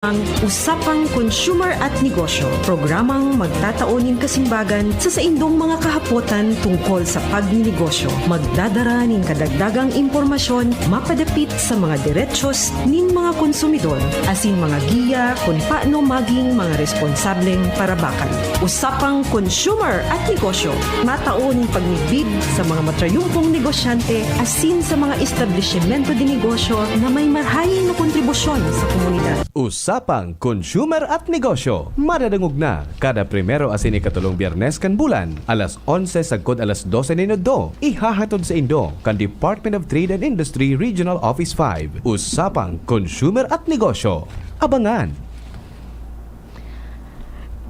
ang Usapang Consumer at Negosyo, programang magtataunin kasimbagan sa saindong mga kahapotan tungkol sa pagninegosyo. Magdadara nin kadagdagang impormasyon mapadapit sa mga diretsos nin mga konsumidor, asin mga giya kung paano maging mga responsableng parabakan. Usapang Consumer at Negosyo, mataunin pagnibid sa mga matrayumpong negosyante asin sa mga establishmento de negosyo na may marhayin na kontribusyon sa komunidad. Usapang Consumer at Negosyo. Madadangog na kada primero asin ikatulong Biyernes kan bulan, alas 11 sagkod alas 12 minuto. Ihahatod sa Indo kan Department of Trade and Industry Regional Office 5. Usapang Consumer at Negosyo. Abangan!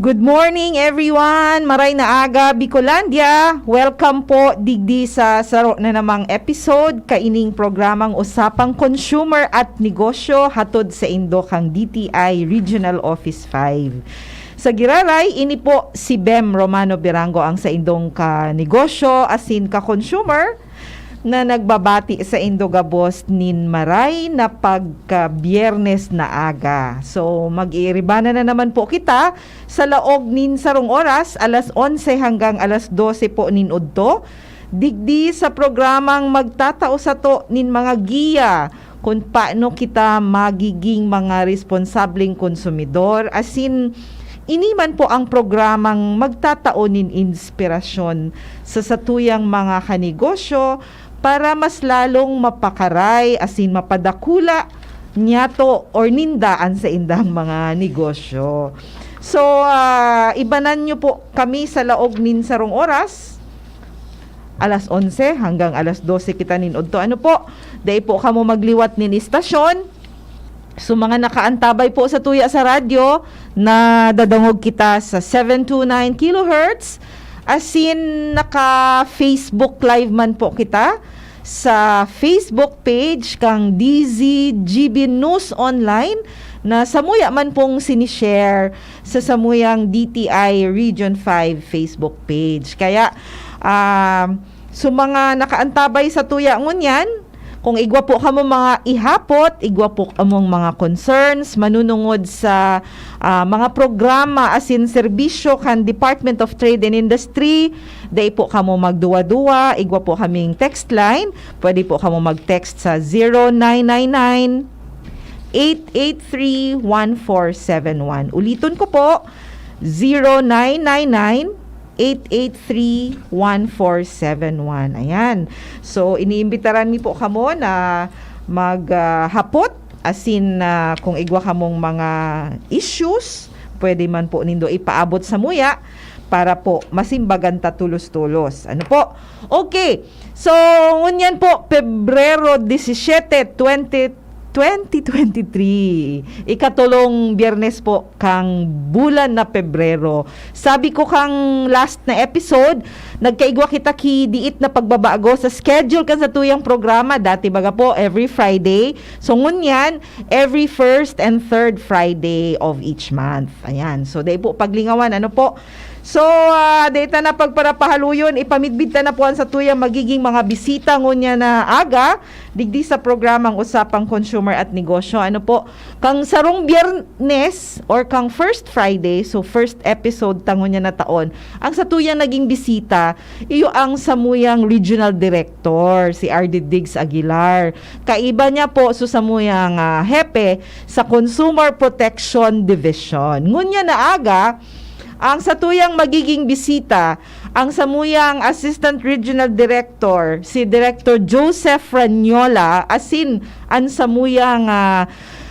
Good morning everyone! Maray na aga, Bicolandia! Welcome po digdi sa saro na namang episode kaining programang Usapang Consumer at Negosyo hatod sa Indo kang DTI Regional Office 5. Sa Giraray, ini po si Bem Romano Birango ang sa Indong ka-negosyo asin ka-consumer na nagbabati sa Indogabos nin maray na pagka-Biyernes na aga. So mag-iiribana na naman po kita sa laog nin sarong oras, alas 11 hanggang alas 12 po nin udto. Digdi sa programang magtatao sa to nin mga giya kung paano kita magiging mga responsableng konsumidor. Asin iniman po ang programang magtatao nin inspirasyon sa satuyang mga kanegosyo para mas lalong mapakaray asin mapadakula nyato or nindaan sa indang mga negosyo. So, ibanan nyo po kami sa laog nin sarong oras, alas 11 hanggang alas 12 kita ninudto. Ano po? Dahil po kamo magliwat nin istasyon. So, mga nakaantabay po sa tuya sa radyo na dadangog kita sa 729 kHz. Asin naka-Facebook live man po kita sa Facebook page kang DZGB News Online na samuya man pong sinishare sa samuyang DTI Region 5 Facebook page. Kaya so mga nakaantabay sa tuya ngunyan, kung igwa po kamo mga ihapot, igwa po among mga concerns, manunungod sa mga programa asin serbisyo kan Department of Trade and Industry, day po kamo magduwa-duwa, igwa po kaming text line, pwede po kamo mag-text sa 0999 883-1471. Ulitin ko po, 0999 883-1471. Ayan. So, iniimbitaran mi po kamo na maghapot asin kung igwa kamong mga issues, pwede man po nindo ipaabot sa muya para po masimbagan ta tulos-tulos. Ano po? Okay. So, ngunyan po, Pebrero 17, 2023. Ikatulong Biyernes po kang bulan na Pebrero. Sabi ko kang last na episode, nagkaigwa kita ki diit na pagbabago sa schedule kan sa tuyang programa. Dati baga po every Friday. So ngunyan, every first and third Friday of each month. Ayan. So day po paglingawan, ano po? So, data na pagparapahaluyon, ipamidbid na po sa tuyang magiging mga bisita ngunya na aga, digdi sa programang Usapang Consumer at Negosyo. Ano po, kang sarong Biyernes or kang first Friday, so first episode tangunya na taon, ang sa tuyang naging bisita, iyo ang samuyang Regional Director, si RD Diggs Aguilar. Kaiba niya po so samuyang hepe sa Consumer Protection Division. Ngunya na aga, ang satuyang magiging bisita, ang samuyang Assistant Regional Director, si Director Joseph Ranyola, asin ang samuyang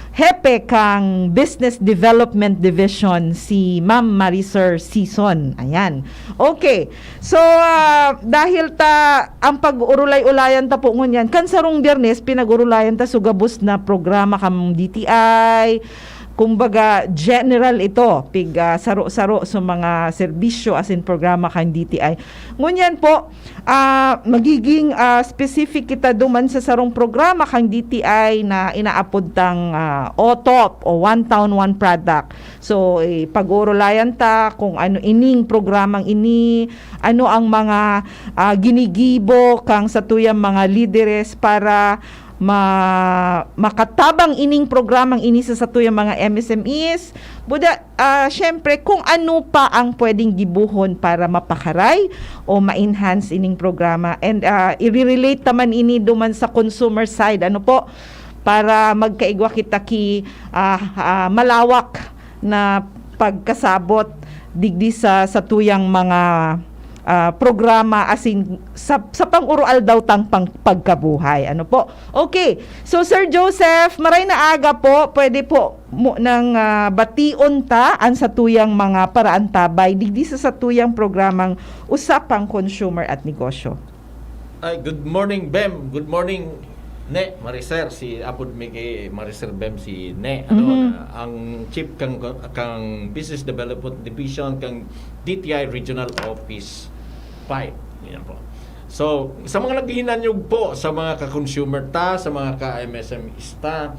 hepe kang Business Development Division, si Ma'am Marisol Sison. Ayan. Okay. So, dahil ang pag-urulay-ulayan ta po ngunyan, kan sarong Biyernes, pinag-urulayan ta sugabos na programa kam DTI, kumbaga general ito, saro-saro sa mga serbisyo asin programa kan DTI. Ngunyan po, magiging specific kita duman sa sarong programa kan DTI na inaapod tang OTOP o One Town One Product. So, pag-urulayan ta kung ano ining programang ini, ano ang mga ginigibo kang sa tuyang mga lideres para makatabang ining programang ini sa satuyang mga MSMEs. Buda, syempre, kung ano pa ang pwedeng gibuhon para mapakaray o ma-enhance ining programa. And i-relate naman ini duman sa consumer side. Ano po? Para magkaigwa kita ki malawak na pagkasabot digdi sa tuyang mga programa asin sa pang-urual daw tang pagkabuhay. Ano po? Okay. So Sir Joseph, maray na aga po, pwede po mo nang bation ta an sa tuyang mga paraan tabay digdi sa tuyang programang Usapang Consumer at Negosyo. Ay, good morning, Bem. Good morning, Ne, Mariser, si Apod Miki, Mariser Bem, si Ne. Ang chief kang Business Development Division kang DTI Regional Office 5. Yan po. So, sa mga naghihinanyog po, sa mga ka-consumer ta, sa mga ka-MSMEs ta,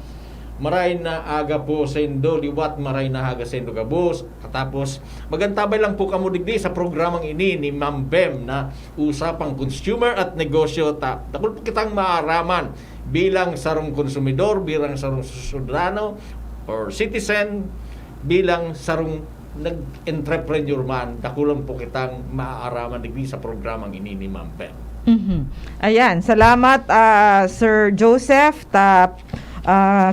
maray na aga po sa Indo, liwat maray na aga sa Indo Gabos. Katapos, magantabay lang po kamo digdi sa programang ini ni Ma'am Bem na Usapang Consumer at Negosyo ta. Dakul po kitang maaraman bilang sarong konsumidor, bilang sarong ciudadano or citizen, bilang sarong nag-entrepreneur man, dakulan po kitang maaaraman digdi sa programang ini ni Ma'am Bem. Ayan, salamat Sir Joseph.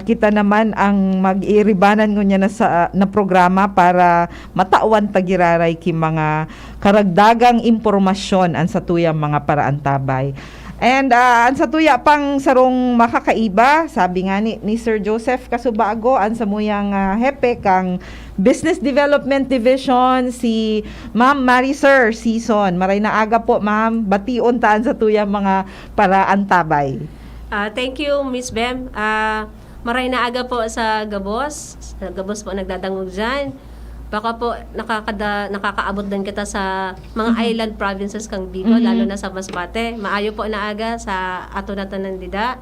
Kita naman ang mag-iiribanan ngunya na programa para matawan tagiraray ki mga karagdagang impormasyon an sa tuyang mga paraan tabay. And an sa tuya pang sarong makakaiba, sabi nga ni Sir Joseph Kasubago, an sa muyang hepe kang Business Development Division, si Ma'am Mariser Season. Maray na aga po, Ma'am. Bation taan sa tuyang mga paraan tabay. Thank you, Miss Bem. Maray na aga po sa Gabos. Sa Gabos po nagdadangog dyan. Baka po nakakaabot din kita sa mga island provinces kang Bicol, lalo na sa Masbate. Maayo po na aga sa ato na tanan dida.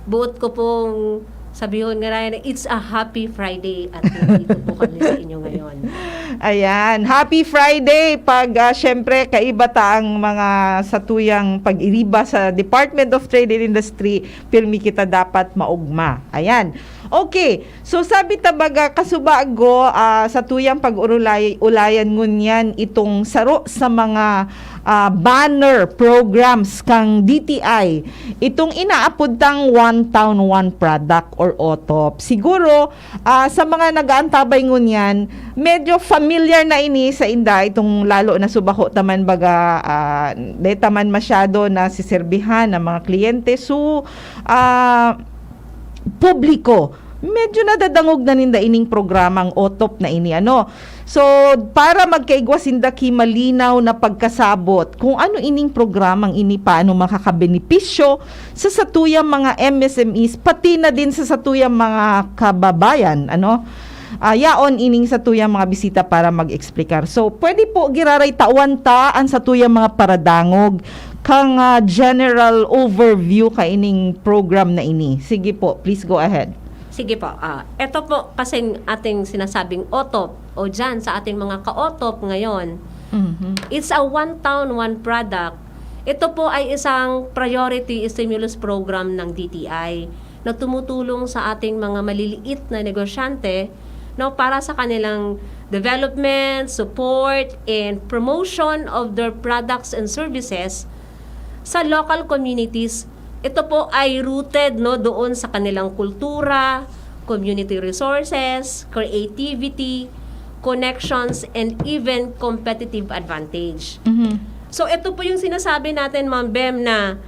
Buot ko pong sabihon nga na it's a happy Friday at nandito po kami sa inyo ngayon. Ayan, happy Friday pag syempre kaiba ta ang mga satuyang pag-iriba sa Department of Trade and Industry, pirmi kita dapat maugma. Ayan. Okay, so sabi tabaga kasubago sa tuyang pag-ulayan ngunyan itong saro sa mga banner programs kang DTI. Itong inaapod tang One Town, One Product or OTOP. Siguro sa mga nag-aantabay ngunyan, medyo familiar na ini sa inda itong lalo na subaho taman baga taman masyado na siserbihan ng mga kliyente. So publiko, medyo nadadangog na ninda ining programang OTOP na ini So para magkaigwas indaki malinaw na pagkasabot kung ano ining programang ini paano makakabenepisyo sa satuyang mga MSMEs pati na din sa satuyang mga kababayan yaon ining satuyang mga bisita para mag-eksplikar. So pwede po giraray tawan ta ang satuyang mga paradangog kang general overview ka ining program na ini. Sige po, please go ahead. Sige po. Ito po kasing ating sinasabing OTOP o dyan sa ating mga ka-OTOP ngayon. It's a One Town, One Product. Ito po ay isang priority stimulus program ng DTI na tumutulong sa ating mga maliliit na negosyante para sa kanilang development, support, and promotion of their products and services sa local communities. Ito po ay rooted doon sa kanilang kultura, community resources, creativity, connections, and even competitive advantage. So ito po yung sinasabi natin, Ma'am Bem, na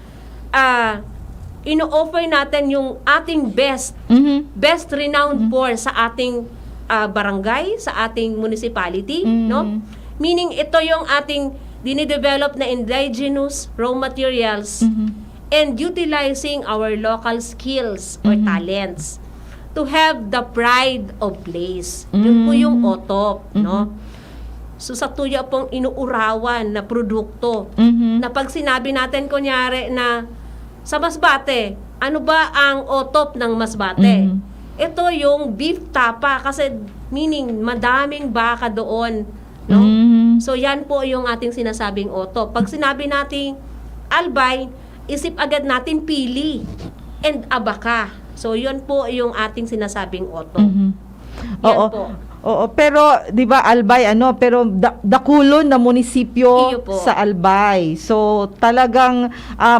ino-offer natin yung ating best renowned for sa ating barangay, sa ating municipality, Meaning ito yung ating dinidevelop na indigenous raw materials and utilizing our local skills or talents to have the pride of place. Yun po yung OTOP, So sa tuya pong inuurawan na produkto na pag sinabi natin kunyari na sa Masbate, ano ba ang OTOP ng Masbate? Ito yung beef tapa kasi meaning madaming baka doon, So yan po yung ating sinasabing OTOP. Pag sinabi nating Albay, isip agad natin pili and abaka. So, yun po yung ating sinasabing OTOP. Yan Oo. po. Oo, pero 'di ba Albay pero dakulon na munisipyo Iyo po. sa Albay. So talagang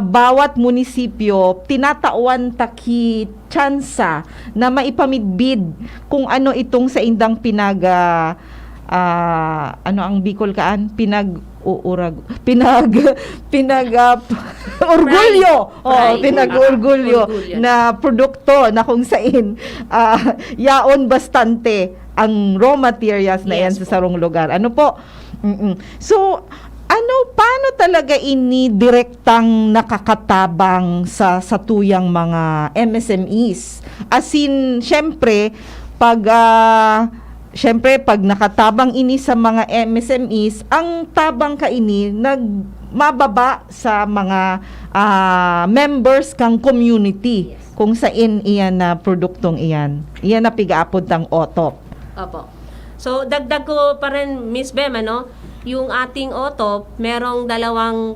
bawat munisipyo tinatawan taki tsansa na maipamidbid kung ano itong sa indang ano ang Bicol kaan orgulyo. Pride. Pinag-orgulyo Orgulyo. na produkto na kung saan yaon bastante ang raw materials na yan Yes sa sarong lugar. Ano po? So, paano talaga ini direktang nakakatabang sa tuyang mga MSMEs? As in, syempre, pag nakatabang ini sa mga MSMEs, ang tabang ka ini mababa sa mga members kang community. Yes. Kung saan iyan na produktong iyan. Iyan na pigaapod ng OTOP. Opo. So, dagdag ko pa rin, Miss Bem, yung ating OTOP, merong dalawang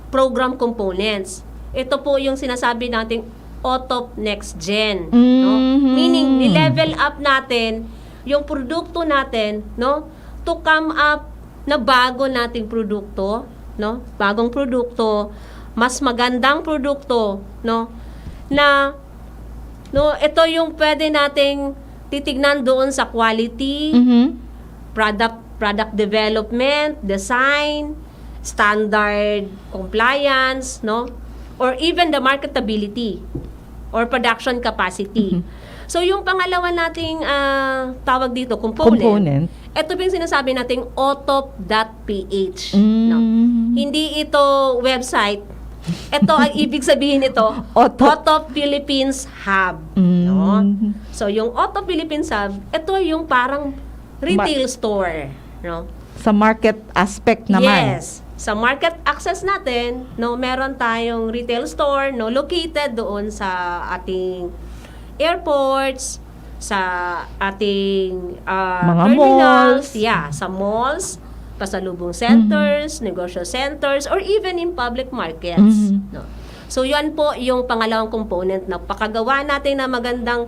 program components. Ito po yung sinasabi nating OTOP Next Gen. No? Mhm. Meaning, ni-level up natin yung produkto natin, no? To come up na bago nating produkto, no? Bagong produkto, mas magandang produkto, no? Ito yung pwede nating titignan doon sa quality, product development, design, standard compliance, no? Or even the marketability or production capacity. So yung pangalawa nating tawag dito, component. Ito yung sinasabi nating otop.ph, no? Hindi ito website. Ito ang ibig sabihin nito, OTOP Philippines Hub. No? So, yung OTOP Philippines Hub, ito yung parang retail store. No? Sa market aspect naman. Yes. Sa market access natin, no, meron tayong retail store, no, located doon sa ating airports, sa ating Mga terminals, malls. sa malls, pasalubong centers, negosyo centers, or even in public markets. No? So, yan po yung pangalawang component na pakagawa natin na magandang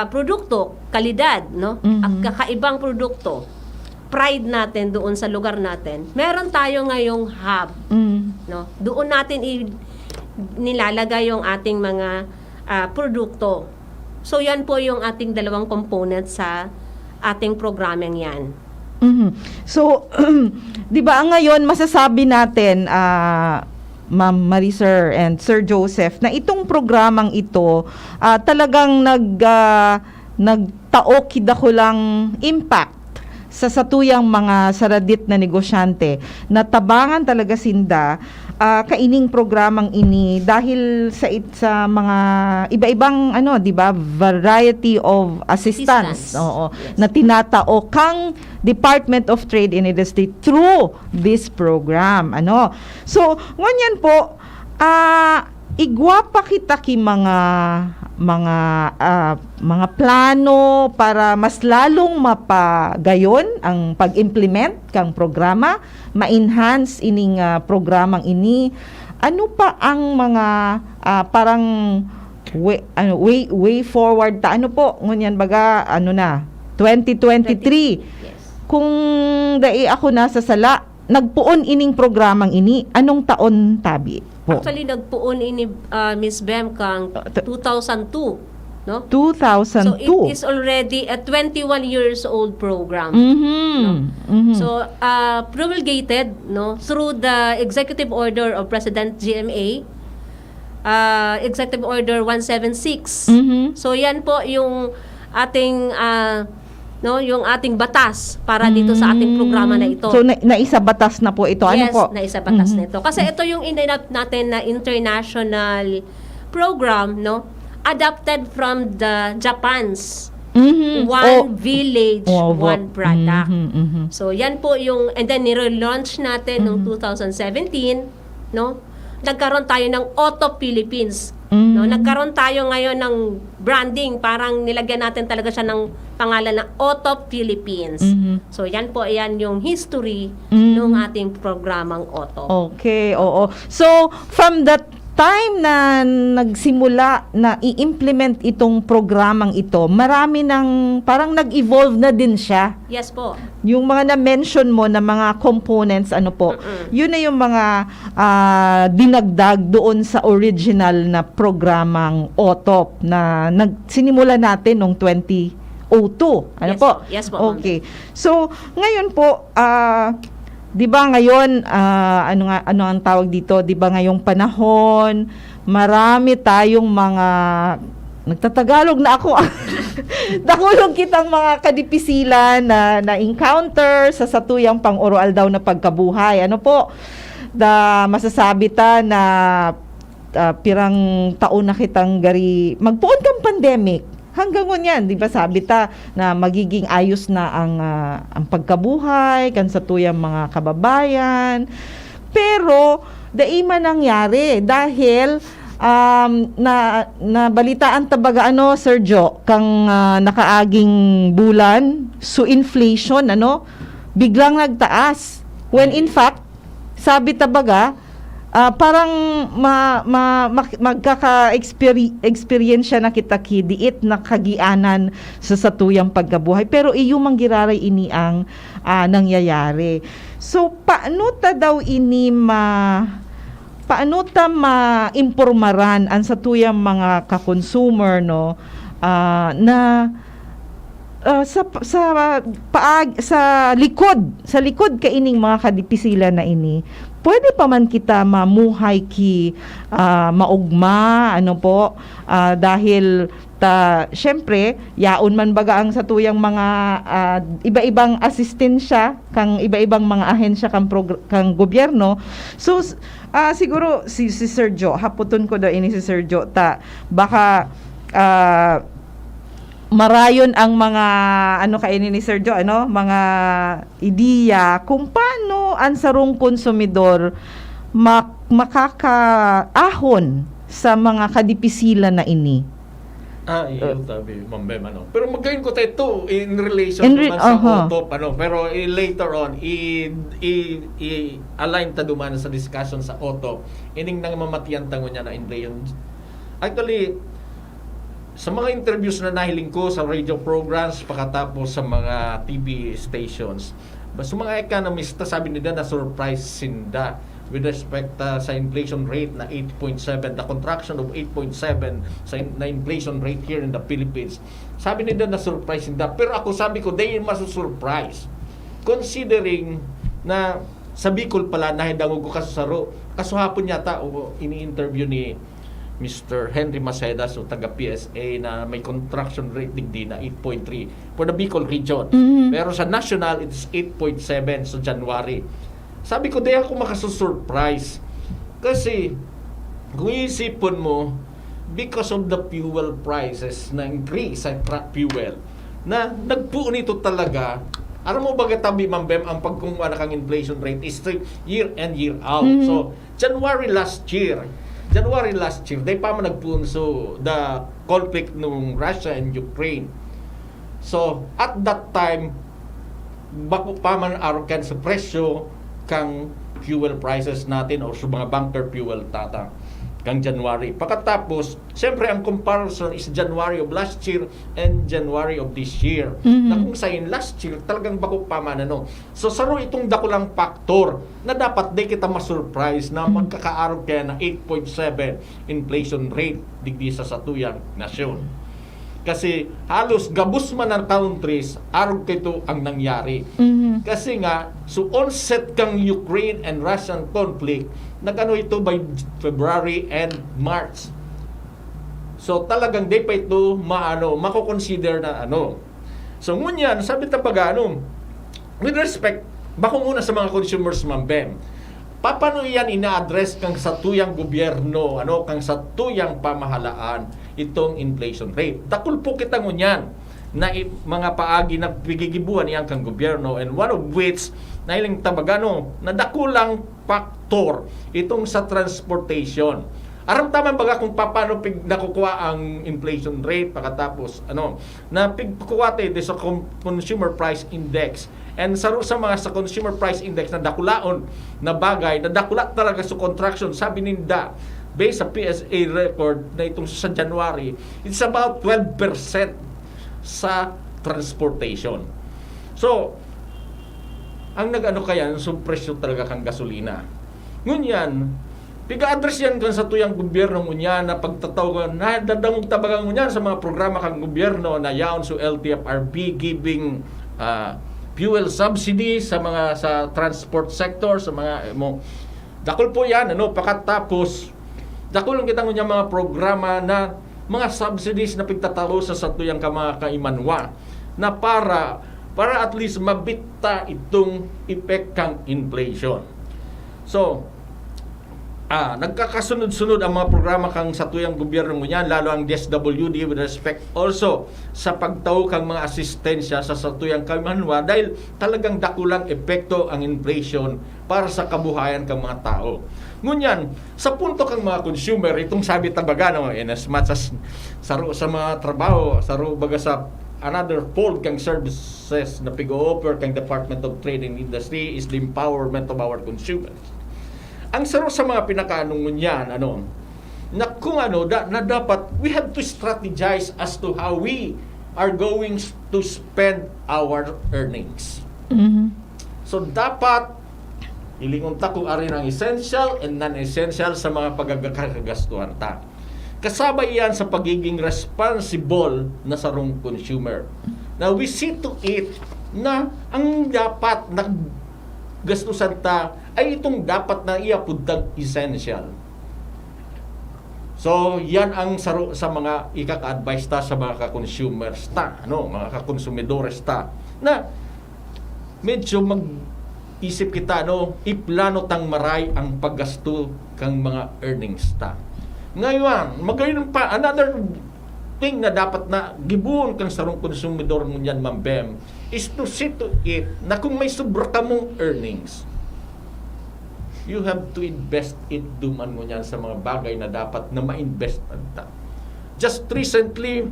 produkto, kalidad, no? At kakaibang produkto, pride natin doon sa lugar natin. Meron tayo ngayong hub, no? Doon natin nilalagay yung ating mga produkto. So, yan po yung ating dalawang component sa ating programming yan. So, 'di ba ngayon masasabi natin Ma'am Mariser and Sir Joseph na itong programang ito talagang nagtao kidakulang impact sa satuyang mga saradit na negosyante na tabangan talaga sinda kaining programang ini dahil sa mga iba-ibang di ba variety of assistance. Oo, Yes. na tinatao kang Department of Trade and Industry through this program. So nganyan po igwa pa kita ki mga plano para mas lalong mapagayon ang pag-implement kang programa, ma-enhance ining programang ini. Ano pa ang mga parang way forward ta po ngunyan baga 2023 Yes. kung dai ako nasa sala nagpuon ining programang ini anong taon tabi po? Actually, nagpuon ini Miss Bem kang 2002. No? 2002. So, it is already a 21 years old program. So, promulgated through the Executive Order of President GMA, Executive Order 176. So, yan po yung ating yung ating batas para dito sa ating programa na ito. So naisabatas na po ito. Ano Yes, po? naisabatas na ito. Kasi ito yung inanap natin na international program, adapted from the Japan's One Village, One Product. So, yan po yung, and then nire-launch natin noong 2017, nagkaroon tayo ng OTOP Philippines. Nagkaroon tayo ngayon ng branding, parang nilagyan natin talaga siya ng pangalan na OTOP Philippines. So, yan po, yan yung history ng ating programang OTOP. Okay, oo. So, from that time na nagsimula na i-implement itong programang ito, marami ng parang nag-evolve na din siya. Yes po. Yung mga na-mention mo na mga components, ano po, yun na yung mga dinagdag doon sa original na programang OTOP na sinimula natin noong 2002. Ano Yes po? po. Yes po, ma'am. Okay. So, ngayon po, 'di ba ngayon ano ang tawag dito? 'Di ba ngayong panahon, marami tayong mga nagtatagalog na ako. Nakulong kitang mga kadipisilan na encounter sa satuyang pang-oral daw na pagkabuhay. Ano po? Masasabi ta na pirang taon na kitang gari magpuon kang pandemic. Hanggang ngunyan, di ba sabi ta na magiging ayos na ang pagkabuhay kan sa tuyang mga kababayan. Pero daima nangyari dahil balitaan tabaga Sir Jo kang nakaaging bulan so inflation biglang nagtaas when in fact sabi tabaga parang magkaka-experience na kita kidiit na kagianan sa satuyang pagkabuhay. Pero iyong manggiraray ini ang nangyayari. So, paano ta ma-impormaran ang satuyang mga ka-consumer na sa likod kaining mga kadipsila na ini, pwede pa man kita mamuhay maugma dahil syempre yaon man baga ang satuyang mga iba-ibang asistensya kang iba-ibang mga ahensya kang gobyerno. So siguro si Sir Jo, haputon ko daw ini si Sir Jo baka marayon ang mga kainin ni Sir Jo, mga ideya kung paano ang sarong konsumidor makakaahon sa mga kadipsila na ini. Iyo tabi, Ma'am Bem, Pero magayon ko tayo ito in relation naman sa OTOP, Pero later on, i-align ta duman sa discussion sa OTOP. Ining nang mamatiyan tango niya na inflation. Actually, sa mga interviews na nahiling ko sa radio programs, pagkatapos sa mga TV stations, sa mga economista, sabi nila na surprise sinda with respect sa inflation rate na 8.7, the contraction of 8.7 na inflation rate here in the Philippines. Sabi nila na surprise sinda. Pero ako sabi ko, they masu-surprise. Considering na sa Bicol pala, nahidango ko kasaro. Kasuhapon yata, ini-interview ni Mr. Henry Maceda, so taga PSA, na may contraction rate digdi na 8.3 for the Bicol region. Pero sa national, it's 8.7 sa January. Sabi ko, di ako makasusurprise. Kasi, kung iisipon mo, because of the fuel prices na increase sa fuel, na nagpuo nito talaga, alam mo baga tabi, Ma'am Bem, ang pagkumuha na kang inflation rate is year in, year out. So, January last year, day pa man nagpunso the conflict ng Russia and Ukraine. So, at that time, bako pa man arogan sa presyo kang fuel prices natin o sa mga bunker fuel kang January. Pagkatapos, siyempre ang comparison is January of last year and January of this year. Na kung sayin last year, talagang bako pa man So, saro itong dakulang factor na dapat di kita masurprise na magkakaarog kaya na 8.7 inflation rate digdi sa satuyang nasyon. Kasi halos gabus man ng countries, arog kito ang nangyari. Kasi nga, so onset kang Ukraine and Russian conflict, nagano ito by February and March. So talagang di pa ito mako-consider na So ngunyan, sabi tabaga with respect, bako muna sa mga consumers, Ma'am Bem, paano yan ina-address kang satuyang gobyerno, kang satuyang pamahalaan itong inflation rate? Dakul po kita ngunyan na mga paagi na pigigibuhan niyan kang gobyerno, and one of which na ilang tabagano na dakulang factor itong sa transportation. Aram taman baga kung paano nakukuha ang inflation rate pagkatapos na pigkukuha tayo sa consumer price index. And sa mga sa consumer price index na dakulaon na bagay, na dakula talaga sa contraction, sabi ninda based sa PSA record na itong sa January, it's about 12% sa transportation. So, ang nag-ano kaya, yung presyo talaga kang gasolina. Ngunyan, piga-address yan kan sa tuyang gobyerno ngunyan na pagtatawagan, na dadamog tabagan ngunyan sa mga programa kang gobyerno na yaon sa LTFRB giving fuel subsidy sa mga sa transport sector, sa mga dakol po yan, pakatapos dakol lang kita ngunyan mga programa na mga subsidies na pagtatalo sa tuyang ka mga kaimanwa na para at least mabita itong effect kang inflation. So, nagkakasunod-sunod ang mga programa kang sa tuyang gobyerno mo yan, lalo ang DSWD with respect also sa pagtaw kang mga asistensya sa tuyang kaimanwa dahil talagang dakulang epekto ang inflation para sa kabuhayan kang mga tao. Ngunyan, sa punto kang mga consumer, itong sabi tabaga, in as much as sa mga trabaho, baga sa another fold kang services na pig-offer kang Department of Trade and Industry is the empowerment of our consumers. Ang saro sa mga pinakaanong niyan, na kung na dapat we have to strategize as to how we are going to spend our earnings. Mhm. So dapat ilingon ta kung arin ang essential and non-essential sa mga pagkagastuhan ta. Kasabay yan sa pagiging responsible na sarong consumer. Now, we see to it na ang dapat na gastusan ta ay itong dapat na iapuntang essential. So, yan ang saro sa mga ikaka-advise ta sa mga ka-consumers ta, mga ka-konsumidores ta, na medyo mag-isip kita, iplano tang maray ang paggasto kang mga earnings ta. Ngayon, magayon pa, another thing na dapat na gibuon kang sarong konsumidor mo yan, Ma'am Bem, is to see to it na kung may sobra ka mong earnings, you have to invest it duman mo yan sa mga bagay na dapat na ma-invest ta. Just recently,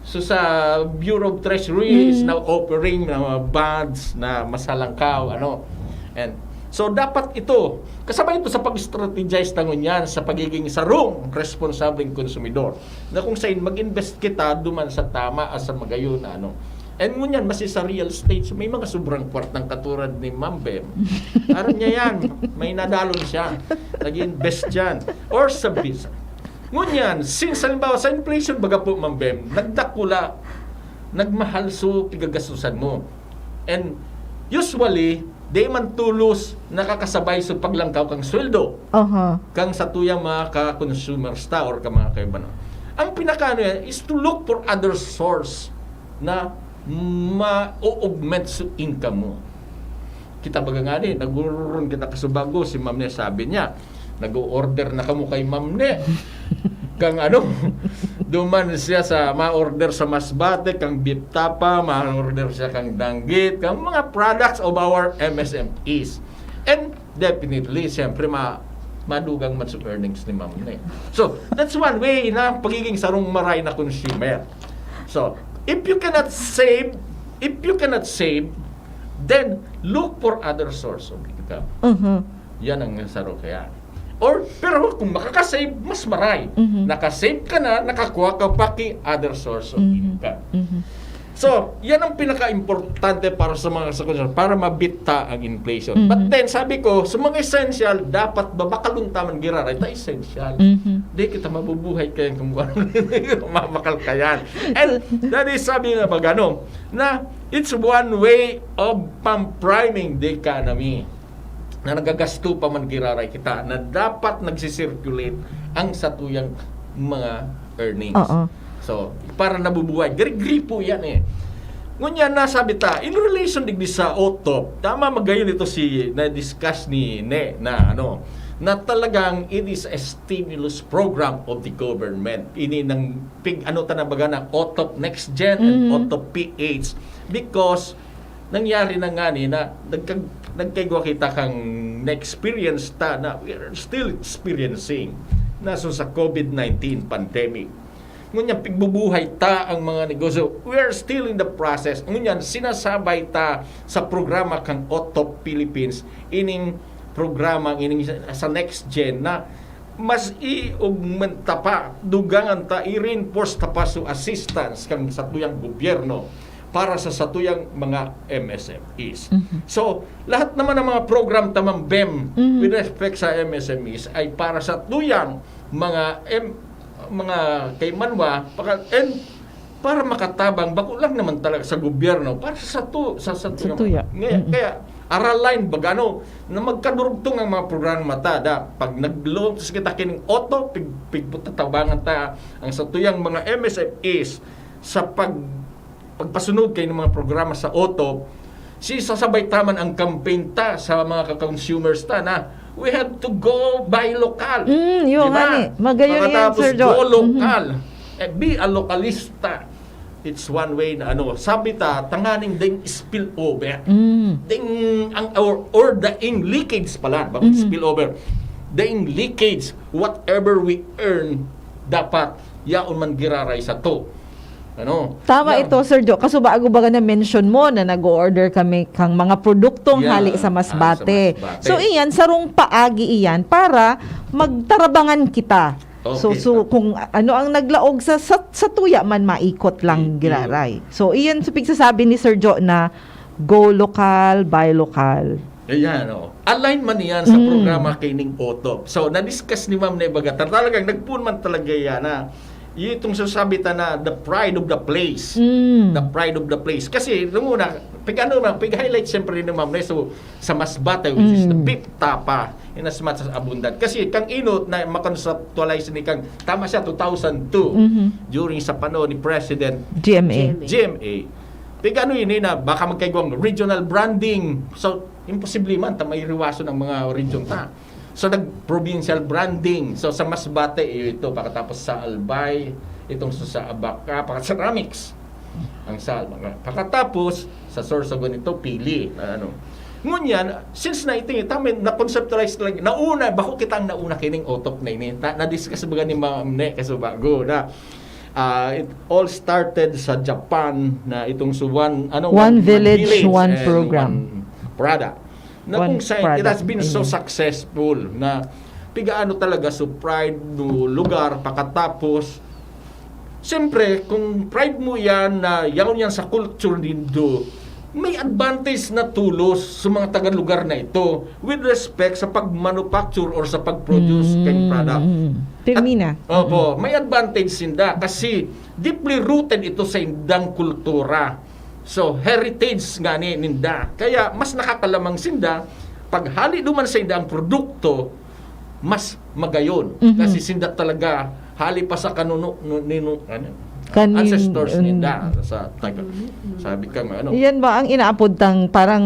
so sa Bureau of Treasury is now offering mga bonds na masalangkaw, and so, dapat ito, kasabay ito sa pag-strategize tangon yan sa pagiging sarong responsableng konsumidor na kung saan mag-invest kita duman sa tama as sa magayon na And ngunyan, mas sa real estate, so may mga sobrang kwartang katulad ni Ma'am Bem. Aram niya yan, may nadalon siya, nag-invest yan. Or sa visa. Ngunyan, since halimbawa sa inflation, baga po Ma'am Bem, nagdakula, nagmahal so pigagastusan mo. And usually, di man tulos nakakasabay sa paglangkaw kang sweldo kang sa tuyang mga ka-consumers ta or ka mga kaibano. Ang pinakaano yan is to look for other source na ma-augment sa income mo. Kita baga nga din, nag-urun kita kasubago, si Ma'am Ne sabi niya, nag-order na kamo kay Ma'am Ne. Kang duman siya sa ma-order sa Masbate, kang beef tapa, ma-order siya kang danggit, kang mga products of our MSMEs. And definitely, siyempre, madugang man sa earnings ni Ma'am Ne. So, that's one way na pagiging sarong maray na consumer. So, if you cannot save, then look for other source of income. Yan ang saro kaya. Pero kung makakasave, mas maray. Nakasave ka na, nakakuha ka pa kay other source of income. So, yan ang pinaka-importante para sa mga consumer, para mabita ang inflation. But then, sabi ko, sa mga essential, dapat babakaluntaman giraray, ito essential. Hindi kita mabubuhay kayan kung mamakal kayan. And that is, sabi nga ba, na it's one way of pam-priming the economy na nagagasto pa man giraray kita na dapat nagsisirculate ang satuyang mga earnings. So, para nabubuhay. Gari-gripo yan Ngunyan, nasabi ta, in relation digdi sa OTOP, tama magayon ito na-discuss ni Ne na na talagang it is a stimulus program of the government. Ini ng tanabaga ng OTOP Next Gen and OTOP PH because nangyari na nga na nagkaigwa kita kang na-experience ta na we are still experiencing na sa COVID-19 pandemic. Ngunyan, pigbubuhay ta ang mga negosyo. We are still in the process. Ngunyan, sinasabay ta sa programa kang OTOP Philippines, ining programa ining sa Next Gen na mas i-augmenta pa dugangan ta i-reinforce ta pa so assistance kang satuyang gobyerno para sa satuyang mga MSMEs. So, lahat naman ng mga program tamang BEM with respect sa MSMEs ay para sa tuyang mga mga kay manwa and para makatabang bako lang naman talaga sa gobyerno para sa tuya. Kaya aralain bagano na magkadurugtong ang mga programa da pag nag-launch kita kining auto pigputatabangan ta ang satuyang mga MSMEs sa pagpasunod kay ng mga programa sa auto sasabay taman ang campaign ta sa mga consumers ta na we have to go buy local. Yung magayon yan, Sir Jo. Go local. Be a localista. It's one way na sabi ta tanganing ding spillover. Ding ang or the leakage pala, spillover. Ding leakage whatever we earn dapat yaon man giraray sa to. Tama ito, Sir Jo. Kaso bago ba na mention mo na nag-order kami kang mga produktong hali sa Masbate. Sa Masbate. So iyan, sarong paagi iyan para magtarabangan kita. Okay. So kung ano ang naglaog sa tuya man maikot lang giraray. So iyan sa pigsasabi ni Sir Jo na go local, buy local. Ayan, align man yan sa programa kining auto. So na-discuss ni Ma'am Nebagata talagang nagpun man talaga yan na itong sasabi ta na the pride of the place. The pride of the place. Kasi nung una, pig-highlight siyempre ni Ma'am so sa Masbate which is the fifth tapa in as much as abundant. Kasi kang inot na makonceptualize ni kang tama siya 2002 during sa panahon ni President GMA. Pigano yun na baka magkaigwang regional branding. So imposible man ta mairiwaso ng mga region ta. So nag-provincial branding. So sa Masbate ito pagkatapos sa Albay, itong sa Abaca, ceramics. Ang pagkatapos sa Sorsogon ito pili ngunyan since na ito na conceptualize talaga nauna bako kita ang nauna kining auto na ini na-discuss baga ni Ma'am Ne kasi bago na it all started sa Japan na itong one village, one and program, one product na kung saan it has been so successful na pigaano talaga so pride no lugar pagkatapos siyempre kung pride mo yan na yan sa culture nindo may advantage na tulos sa mga taga-lugar na ito with respect sa pag-manufacture or sa pag-produce kay product. Pirmina. Opo, may advantage sinda kasi deeply rooted ito sa indang kultura. So, heritage nga ni ninda. Kaya mas nakakalamang sinda pag hali duman sa indang produkto mas magayon. Kasi sinda talaga hali pa sa ancestors ninda sa sabi ka Yan ba ang inaapod tang parang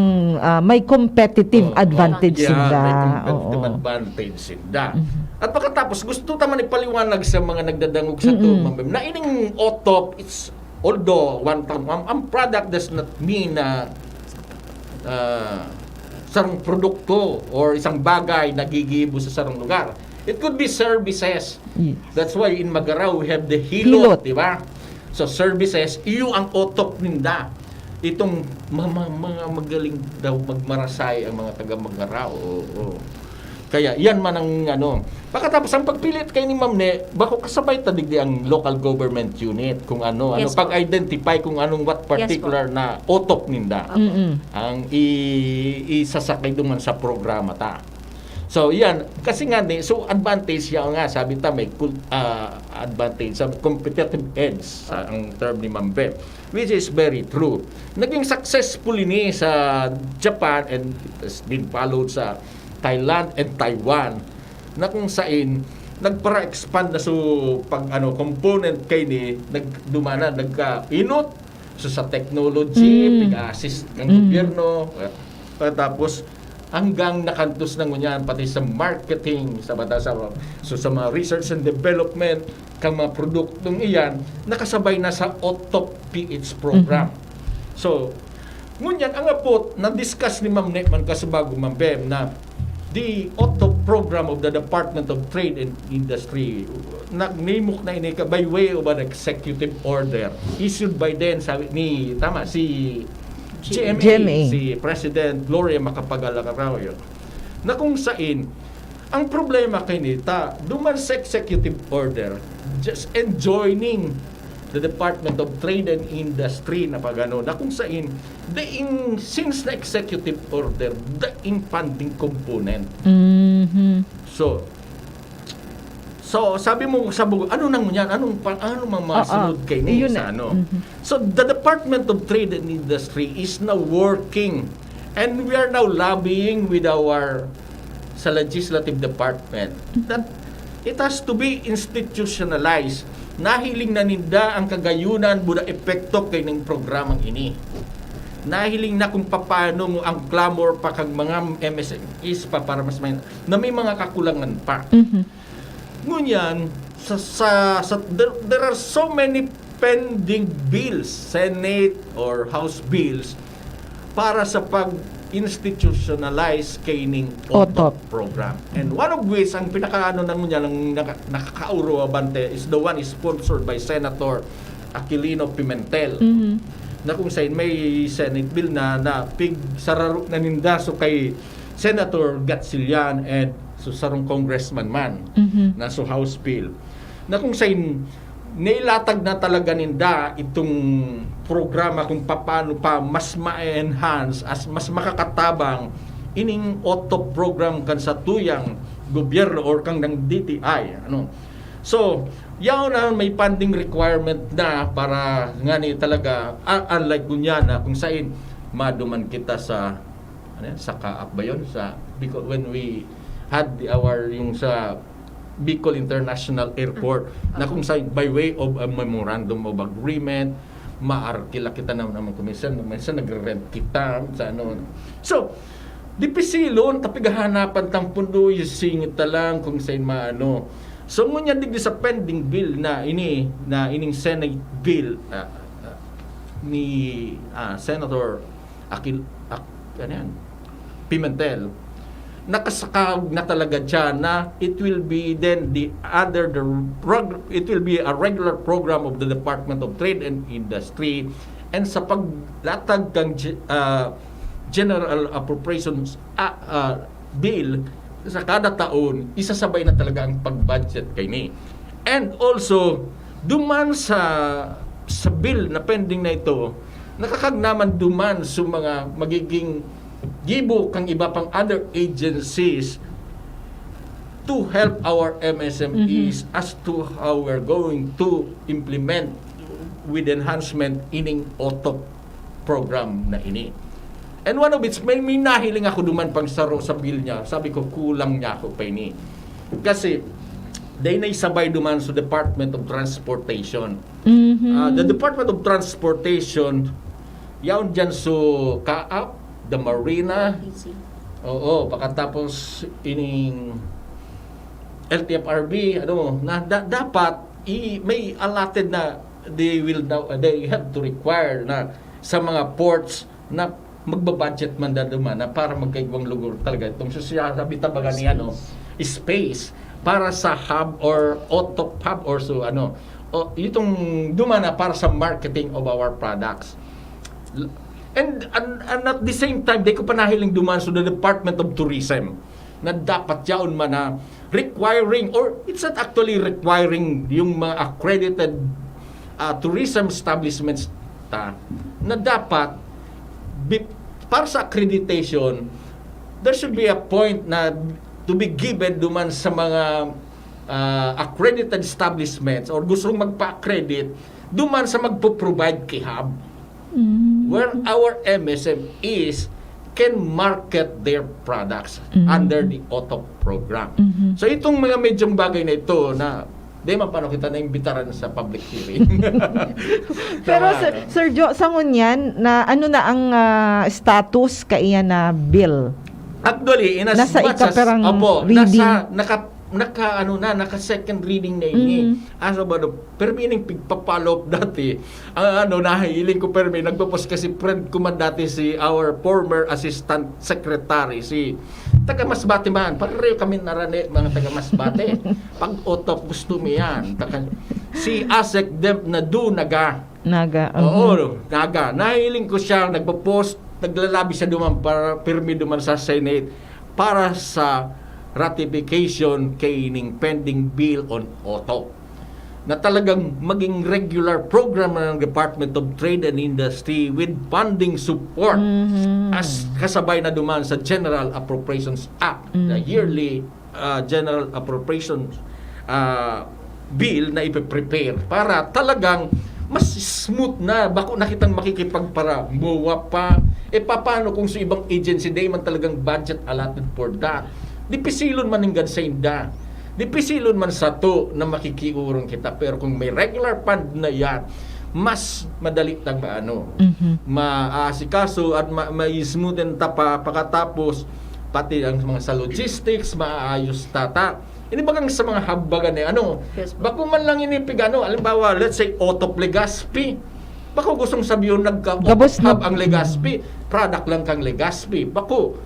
may competitive advantage may sinda. competitive advantage sinda. At pagkatapos gusto taman ipaliwanag sa mga nagdadangog sa to na ining otop it's although one time ang product does not mean na sarong produkto or isang bagay na gigibo sa sarong lugar. It could be services. Yes. That's why in Magarao we have the hilot, di ba? So services, iyo ang otop ninda. Itong mga magaling daw magmarasay ang mga taga Magarao. Kaya yan man ang Pagkatapos ang pagpilit kay ni Ma'am Ne, bako kasabay tadigdi ang local government unit kung Yes, pag-identify kung anong what particular na otop ninda. Ang isasakay duman sa programa ta. So yan, kasi nga so advantage yan nga, sabi ta may advantage, competitive edge ang term ni Ma'am Beth, which is very true. Naging successful ini sa Japan and it has been followed sa Thailand and Taiwan na kung saan nagpara-expand na so pag component kay ni nagdumana nagka-inot so sa technology, pig-assist ng gobyerno, tapos hanggang nakantos ng ngunyan pati sa marketing sa mga research and development kang mga produktong iyan nakasabay na sa OTOP PH program. So ngunyan ang apot na-discuss ni Ma'am Nekman kasubago Ma'am Bem na the OTOP program of the Department of Trade and Industry nagnimok na ini by way of an executive order issued by then sabi ni si GMA, si President Gloria Macapagal-Arroyo na kung saan Ang problema kay nita, duman sa executive order, just enjoining the Department of Trade and Industry na pagano na kung saan since na executive order the funding component. So sabi mo sa ano nang yan, anong mamasunod kay ni Yun sa na. ano. So the Department of Trade and Industry is now working, and we are now lobbying with our sa legislative department that it has to be institutionalized. Nahiling na ninda ang kagayunan buda epekto kay ng programang ini. Nahiling na kung paano mo ang clamor pa kag mga MSMEs pa para mas may na may mga kakulangan pa. Ngunyan there are so many pending bills, Senate or House bills para sa pag-institutionalize kaining OTOP program. And one of which, ang pinakaano nang niya ng nakakauro abante is the one is sponsored by Senator Aquilino Pimentel. Na kung saan may Senate bill na sararo na nindaso kay Senator Gatchalian and sarong congressman man na House bill. Na kung saan nailatag na talaga ninda itong programa kung paano pa mas ma-enhance as mas makakatabang ining OTOP program kan sa tuyang gobyerno or kang ng DTI so yaw na may funding requirement na para ngani talaga unlike kunya na kung saan maduman kita sa Kaap ba yun because when we had yung sa Bicol International Airport na kung sa by way of a memorandum of agreement maarkila kita naman minsan nagre-rent kita sa so dipisilon tapi gahanapan tang pundo singit lang kung sa maano so ngunya digdi sa pending bill na ining Senate bill ni Senator Pimentel nakasakag na talaga dyan na it will be then it will be a regular program of the Department of Trade and Industry, and sa paglatag kang General Appropriations bill sa kada taon isasabay na talaga ang pag-budget kay ni. And also duman sa bill na pending na ito nakakagnaman duman sa mga magiging gibo kang iba pang other agencies to help our MSMEs as to how we're going to implement with enhancement ining OTOP program na ini. And one of it, may nahiling ako duman pang saro sa bill niya. Sabi ko, kulang niya ako pa ini. Kasi, they naisabay duman sa Department of Transportation. The Department of Transportation, yaon dyan so Kaap, the Marina, pagkatapos ining LTFRB, na dapat may allotted na they have to require na sa mga ports na magbabudget man duman na para magkaibang lugar talaga itong sabi tabagan ni space para sa hub or OTOP hub or so itong duman na para sa marketing of our products. And at the same time, di ko pa nahiling duman sa the Department of Tourism na dapat yaon man na requiring, or it's not actually requiring yung mga accredited tourism establishments na dapat para sa accreditation, there should be a point na to be given duman sa mga accredited establishments or gustong magpa-accredit duman sa magpo-provide kay hub. Where our MSMEs can market their products under the OTOP program. So itong mga medyong bagay na ito na di paano kita na-imbitaran sa public hearing. Pero Sir Jo, sangon yan na ano na ang status kaiya na bill? Actually, in as nasa much as reading. naka second reading na ini. Pero meaning pigpapalop dati. Nahihiling ko pero may nagpo-post kasi friend ko man dati si our former assistant secretary si taga Masbate man. Pareho kami narane mga taga Masbate. Pag OTOP gusto mo yan. Si Asek Dem na Naga. Oo, Naga. Nahihiling ko siya nagpo-post, naglalabi siya duman para pirmi duman sa Senate para sa ratification kaining pending bill on OTOP na talagang maging regular program ng Department of Trade and Industry with funding support as kasabay na duman sa General Appropriations Act, the yearly General Appropriations bill na ipe-prepare para talagang mas smooth na bako nakitang makikipagpara buwa pa paano kung sa ibang agency day man talagang budget allotted for that di pisilon man hinggan sa inda di pisilon man sa to na makikiurong kita pero kung may regular fund na yan mas madali tang maasikaso at may smoothen ta pa pagkatapos pati ang mga sa logistics maayos tata ini bagang sa mga habagan Yes, bako man lang inipig halimbawa let's say OTOP Legazpi bako gustong sabiyon Gabos na- ang Legazpi product lang kang Legazpi bako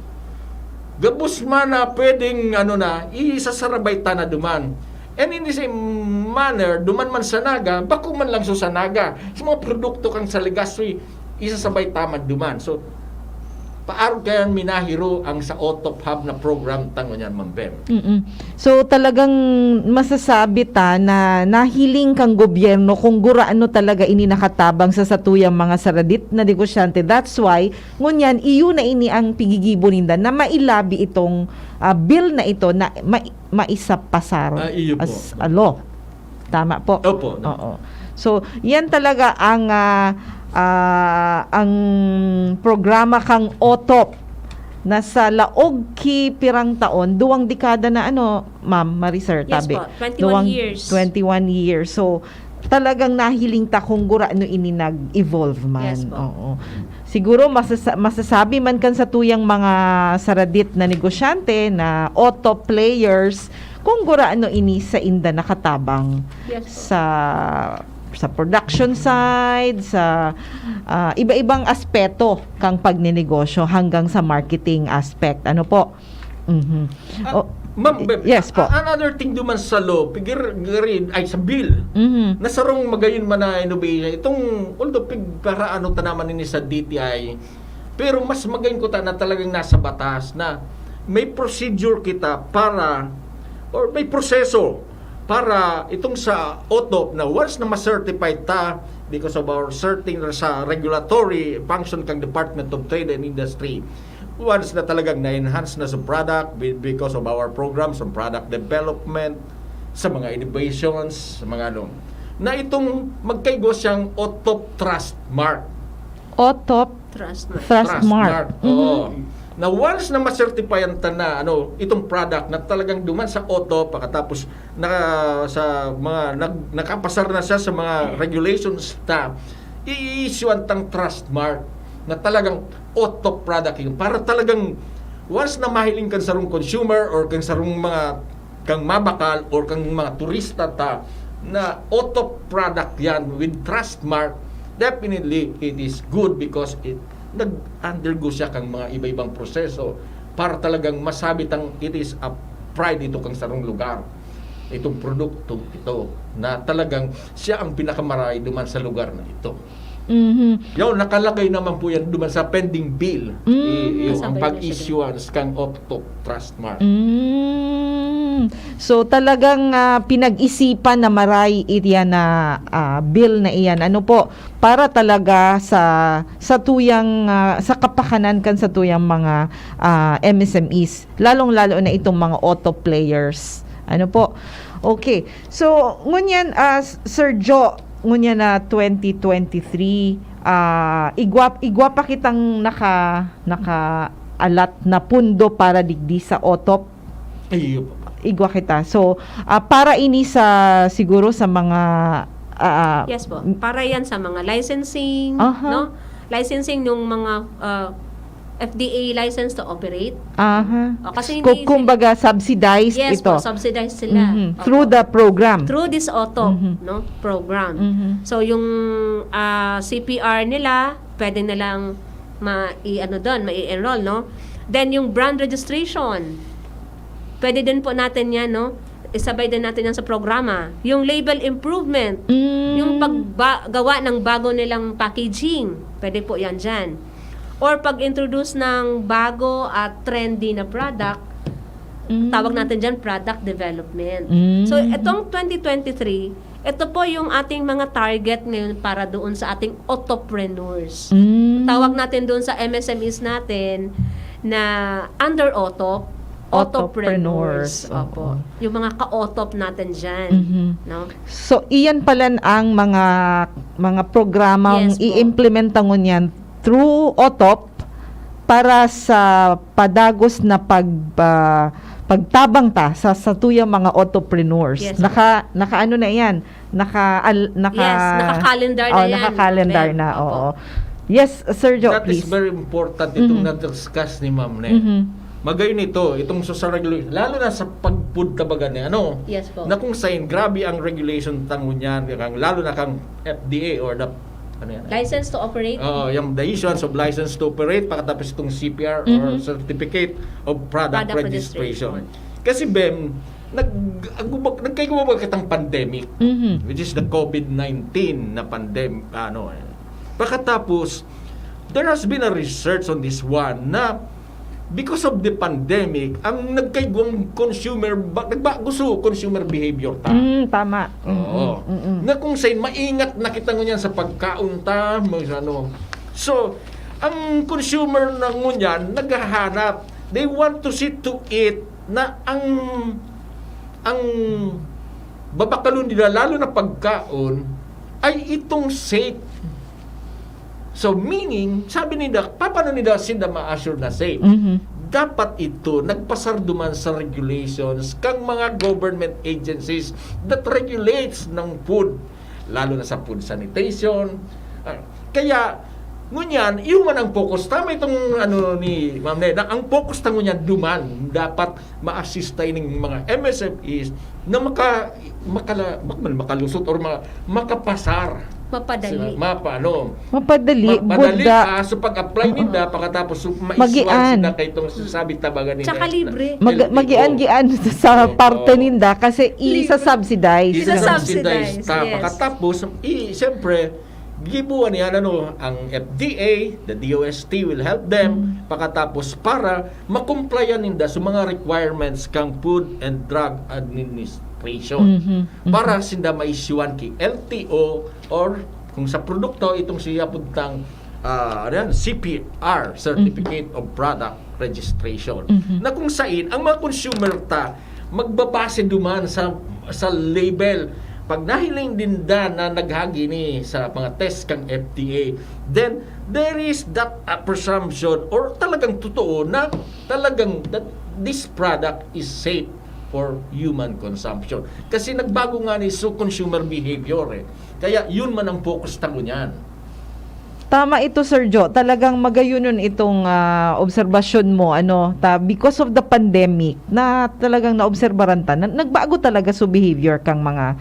gabos man na pwedeng isasarabay ta na duman and in the same manner duman man sa Naga bako man lang sa Naga sa mga produkto kang sa Legazpi isasabay tamad duman so paaro kaya minahiro ang sa OTOP Hub na program tango niyan Ma'am Bem. So talagang masasabi ta na nahiling kang gobyerno kung guraano talaga ini nakatabang sa satuyang mga saradit na negosyante. That's why ngunyan iyo na ini ang pigigibo ninda na mailabi itong bill na ito na maisapasar Iyo po. as a law. Tama po. Opo. Oo. So yan talaga ang programa kang OTOP na sa laog ki pirang taon, 2 dekada na Ma'am Mariser, Yes tabi. po, 21 years. 21 years. So, talagang nahiling ta kung guraano ini nag-evolve man. Yes po. Oo. Siguro masasabi man kan sa tuyang mga saradit na negosyante na OTOP players kung guraano ini sa inda nakatabang Yes po. sa production side, sa iba-ibang aspeto kang pagninegosyo hanggang sa marketing aspect. Ano po? Ma'am Bem, Yes po. Another thing duman sa law, pigir ay sa bill. Nasarong magayon man na innovation. Itong although para tanaman ni sa DTI, pero mas magayon ko ta na talagang nasa batas na may procedure kita para or may proseso para itong sa OTOP na once na ma-certified ta because of our certain sa regulatory function kang Department of Trade and Industry once na talagang na-enhance na sa product because of our programs on product development sa mga innovations sa mga na itong magkaigo siyang OTOP Trust Mark OTOP Trust na. Trust Mark. Oo. Na once na ma-certify ang itong product na talagang duman sa OTOP pagkatapos sa mga nakapasar na siya sa mga regulations i-issue ang trust mark na talagang OTOP product yun para talagang once na mahiling kang sarong consumer or kang sarong mga kang mabakal or kang mga turista na OTOP product yan with trust mark definitely it is good because it nag-undergo siya kang mga iba-ibang proseso para talagang masabit ang it is a pride ito kang sarong lugar itong produkto ito na talagang siya ang pinakamaray duman sa lugar na ito. Yung nakalagay naman po yan duman sa pending bill yung ang Kasabay na pag-issuance kang OTOP Trust Mark. So talagang pinag-isipan na maray iyan na bill na iyan. Ano po? Para talaga sa tuyang sa kapakanan kan sa tuyang mga MSMEs, lalong-lalo na itong mga auto players. Ano po? Okay. So ngunyan Sir Joe, ngunyan na 2023 igwa pa kitang naka alat na pundo para digdi sa OTOP. Ayun po. Igwa kita. So, para ini sa siguro sa mga Yes po. Para yan sa mga licensing, Aha. no? Licensing yung mga FDA license to operate. O, kasi hindi kumbaga subsidized yes ito. po, subsidized sila. Opo. Through the program. Through this auto, no, program. So yung CPR nila, pwede nilang mai-enroll, no? Then yung brand registration, pwede din po natin yan, no? Isabay din natin yan sa programa. Yung label improvement, yung paggawa ng bago nilang packaging, pwede po yan dyan. Or pag-introduce ng bago at trendy na product, Tawag natin dyan product development. Mm. So itong 2023, ito po yung ating mga target ngayon para doon sa ating autopreneurs. Tawag natin doon sa MSMEs natin na under autop, autopreneurs. Autopreneurs. Opo. Yung mga ka-autop natin dyan. No? So, iyan pala ang mga programang Yes po. i-implementa mo niyan through OTOP para sa padagos na pagtabang ta sa tuyang mga entrepreneurs. Yes, naka ano na 'yan? Yes, naka-calendar na yan, Naka-calendar Ben. na. Opo. Oo. Yes, Sir Joe, That is please. very important itong na-discuss ni Ma'am Ne. Magayon ito, itong sa regulation, lalo na sa pag-food tabagan ni Yes po. na kung saan grabe ang regulation tango niyan, lalo na kang FDA or the ano yan? License to operate. Yung the issuance of license to operate, pagkatapos itong CPR or Certificate of Product, Product Registration. Kasi BEM, nagkaigumabag kitang pandemic, which is the COVID-19 na pandemic. Pagkatapos, there has been a research on this one na because of the pandemic, ang nagkaigwang consumer, nagbagusto consumer behavior ta. Tama. Oo. Na kung saan maingat nakita mo niyan sa pagkaunta, So, ang consumer na ngunyan naghahanap. They want to see to it na ang babakalon nila lalo na pagkaon ay itong safe. So meaning, sabi nila, paano nila sila ma-assure na safe? Dapat ito nagpasarduman sa regulations kang mga government agencies that regulates ng food, lalo na sa food sanitation. Kaya ngunyan, yung man ang focus, tama itong ni Ma'am Neda, ang focus na ngunyan duman, dapat ma-assist tayo ng mga MSMEs na makalusot or makapasar. Mapadali. Mapadali, Mapadali budda. so pag-apply nila, pagkatapos Magian. ma-issuance sila kay itong sasabi tabagan nila. Tsaka libre. Magian-gian sa parte ninda kasi isa-subsidize. Isa-subsidize, yes. Pagkatapos, siyempre, gibuan niya ang FDA, the DOST will help them pagkatapos para makomplyan ninda sa mga requirements kang Food and Drug Administration para sinda ma-issuean ki LTO or kung sa produkto itong siya puntang CPR, Certificate of Product Registration, na kung saan ang mga consumer magbabase duman sa label. Pag nahiling din na naghagi ni sa mga test kang FDA, then there is that presumption or talagang totoo na talagang that this product is safe for human consumption. Kasi nagbago nga ni consumer behavior Kaya yun man ang focus tago niyan. Tama ito, Sir Joe. Talagang magayunon itong obserbasyon mo, because of the pandemic, na talagang naobserbaran ta, nagbago talaga sa behavior kang mga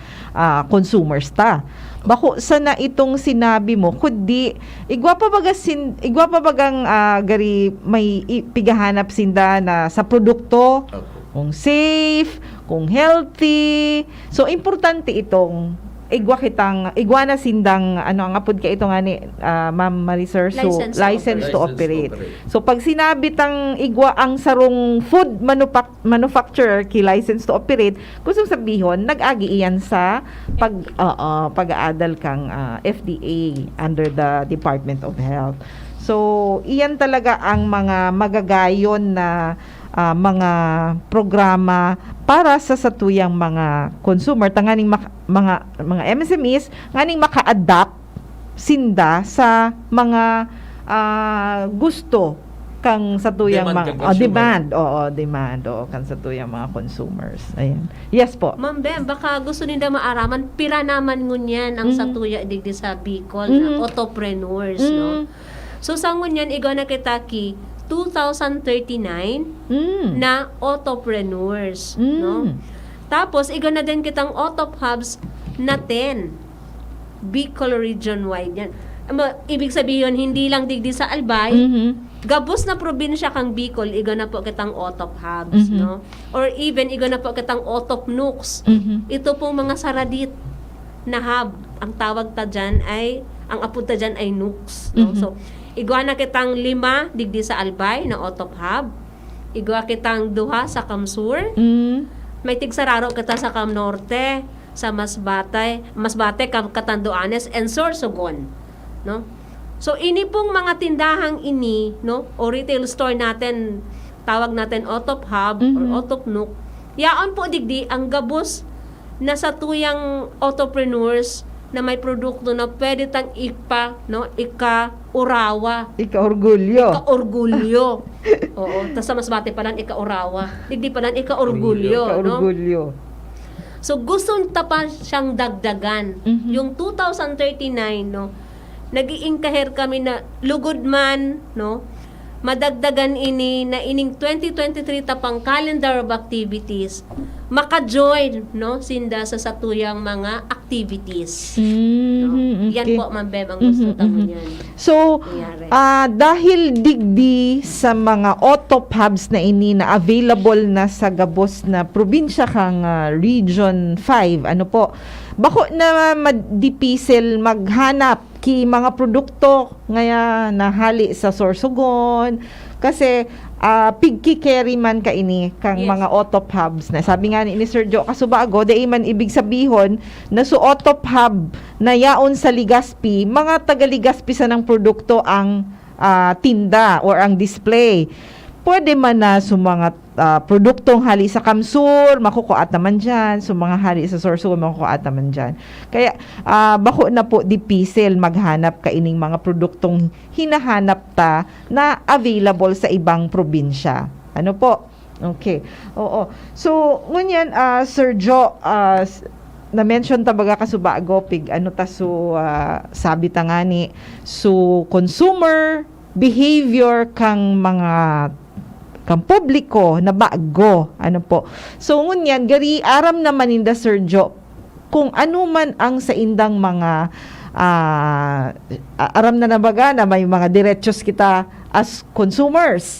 consumers ta. Bako sana itong sinabi mo, kundi igwa pa bagang gari may pigahanap sinda na sa produkto, kung safe, kung healthy. So importante itong igwa na sindang ang apod ka ito nga ni Ma'am Mariser, so license to operate. So pag sinabi tang igwa ang sarong food manufacturer ki license to operate, gusto sabihon nag-agi iyan sa pag-aadal kang FDA under the Department of Health. So iyan talaga ang mga magagayon na mga programa para sa satuyang mga consumer, tanganing mga MSMEs nganing maka-adapt sinda sa mga gusto kang satuyang mga demand kang satuyang mga consumers. Ayan. Yes po. Ma'am Bem, baka gusto nila maaraman pira naman ngunyan ang satuya digdi sa Bicol na autopreneurs, no? So sa ngunyan igona kita ki 2,039 na autopreneurs, no? Tapos igo na din kitang autop hubs na 10 Bicol region-wide yan. Ibig sabihin hindi lang digdi sa Albay, gabos na probinsya kang Bicol, igo na po kitang autop hubs, no? Or even igo na po kitang autop nooks. Ito pong mga saradit na hub, ang tawag ta dyan ay, ang apod ta dyan ay nooks, no? So igwa na kitang 5 digdi sa Albay na autop hub, igwa kitang duha sa Kamsur, may tigsararo kita sa Cam Norte, sa Masbate, Catanduanes, and Sorsogon, no? So ini pong mga tindahang ini, no, o retail store natin, tawag natin Otop Hub or Otop Nook, yaon po digdi ang gabos na sa tuyang entrepreneurs na may produkto na pwede tang ika-urawa. Ika-orgulyo. Ika-orgulyo. Oo. Tapos sa Masbate pa lang, ika-urawa. Digdi pa lang, ika-orgulyo. No? Ika-orgulyo. So, gusto ta pa siyang dagdagan. Yung 2039, no, nag-iingkaher kami na lugod man, no, madagdagan ini na ining 2023 tapang calendar of activities, maka-join, no, sinda sa satuyang mga activities. No? Yan po, Ma'am Bem, ang gusto tamo niyan. So, Nangyari. dahil digdi sa mga Otop hubs na ini na available na sa gabos na probinsya kang Region 5, ano po, bako na madipisil maghanap ki mga produkto ngaya nahali sa Sorsogon kasi pigki-carry man ka ini kang Yes. mga Otop hubs na sabi nga ni Sir Jo Kasubago dai man ibig sabihon na su Otop hub na yaon sa Ligaspi mga taga Ligaspi sa ng produkto ang tinda or ang display pwede man na sa mga produktong hali sa Kamsur, makukuat naman dyan. So, mga hali sa Sorsogon, makukuat naman dyan. Kaya, bako na po dipisil maghanap ka ining mga produktong hinahanap ta na available sa ibang probinsya. Ano po? Okay. Oo. So, ngunyan, Sir Jo, na-mention tabaga kasubago, pig, ano ta so, sabi ta nga ni, so, consumer behavior kang mga kang publiko na bago ano po so ngunyan gari aram naman inda Sir Jo kung ano man ang sa indang mga aram na nabaga na may mga diretsos kita as consumers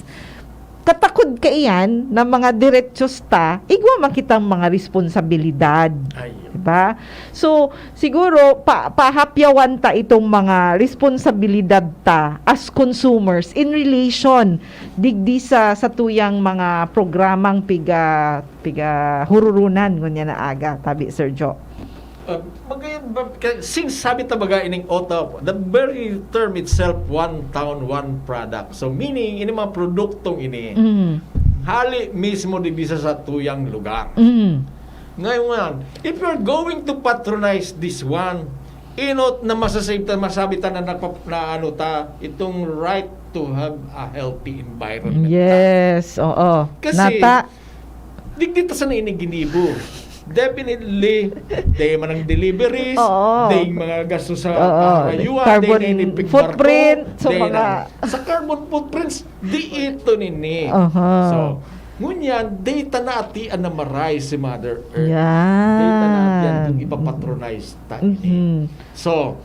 katakod ka iyan na mga diretsos ta igwa makitang mga responsibilidad diba so siguro pahapyawan ta itong mga responsibilidad ta as consumers in relation digdi sa tuyang mga programang piga hururunan ngunya na aga tabi Sir Jo. Since sabi tabaga ining Otop, the very term itself, one town, one product. So meaning, ini mga produktong ini, hali mismo di bisa sa tuyang lugar. Ngayon, if you're going to patronize this one, inot na masabi ta na ano ta, itong right to have a healthy environment. Yes, oo. Kasi, Nata, digdito sa nainiginibo. Definitely, day man ang deliveries, Oo. day mga gasto sa rayuan, Carbon day na footprint, so day mga- sa carbon footprints, di ito nini. Aha. So, ngunyan, data na atian na maray si Mother Earth. yan. Data na atian kung ipapatronize ta ini. So,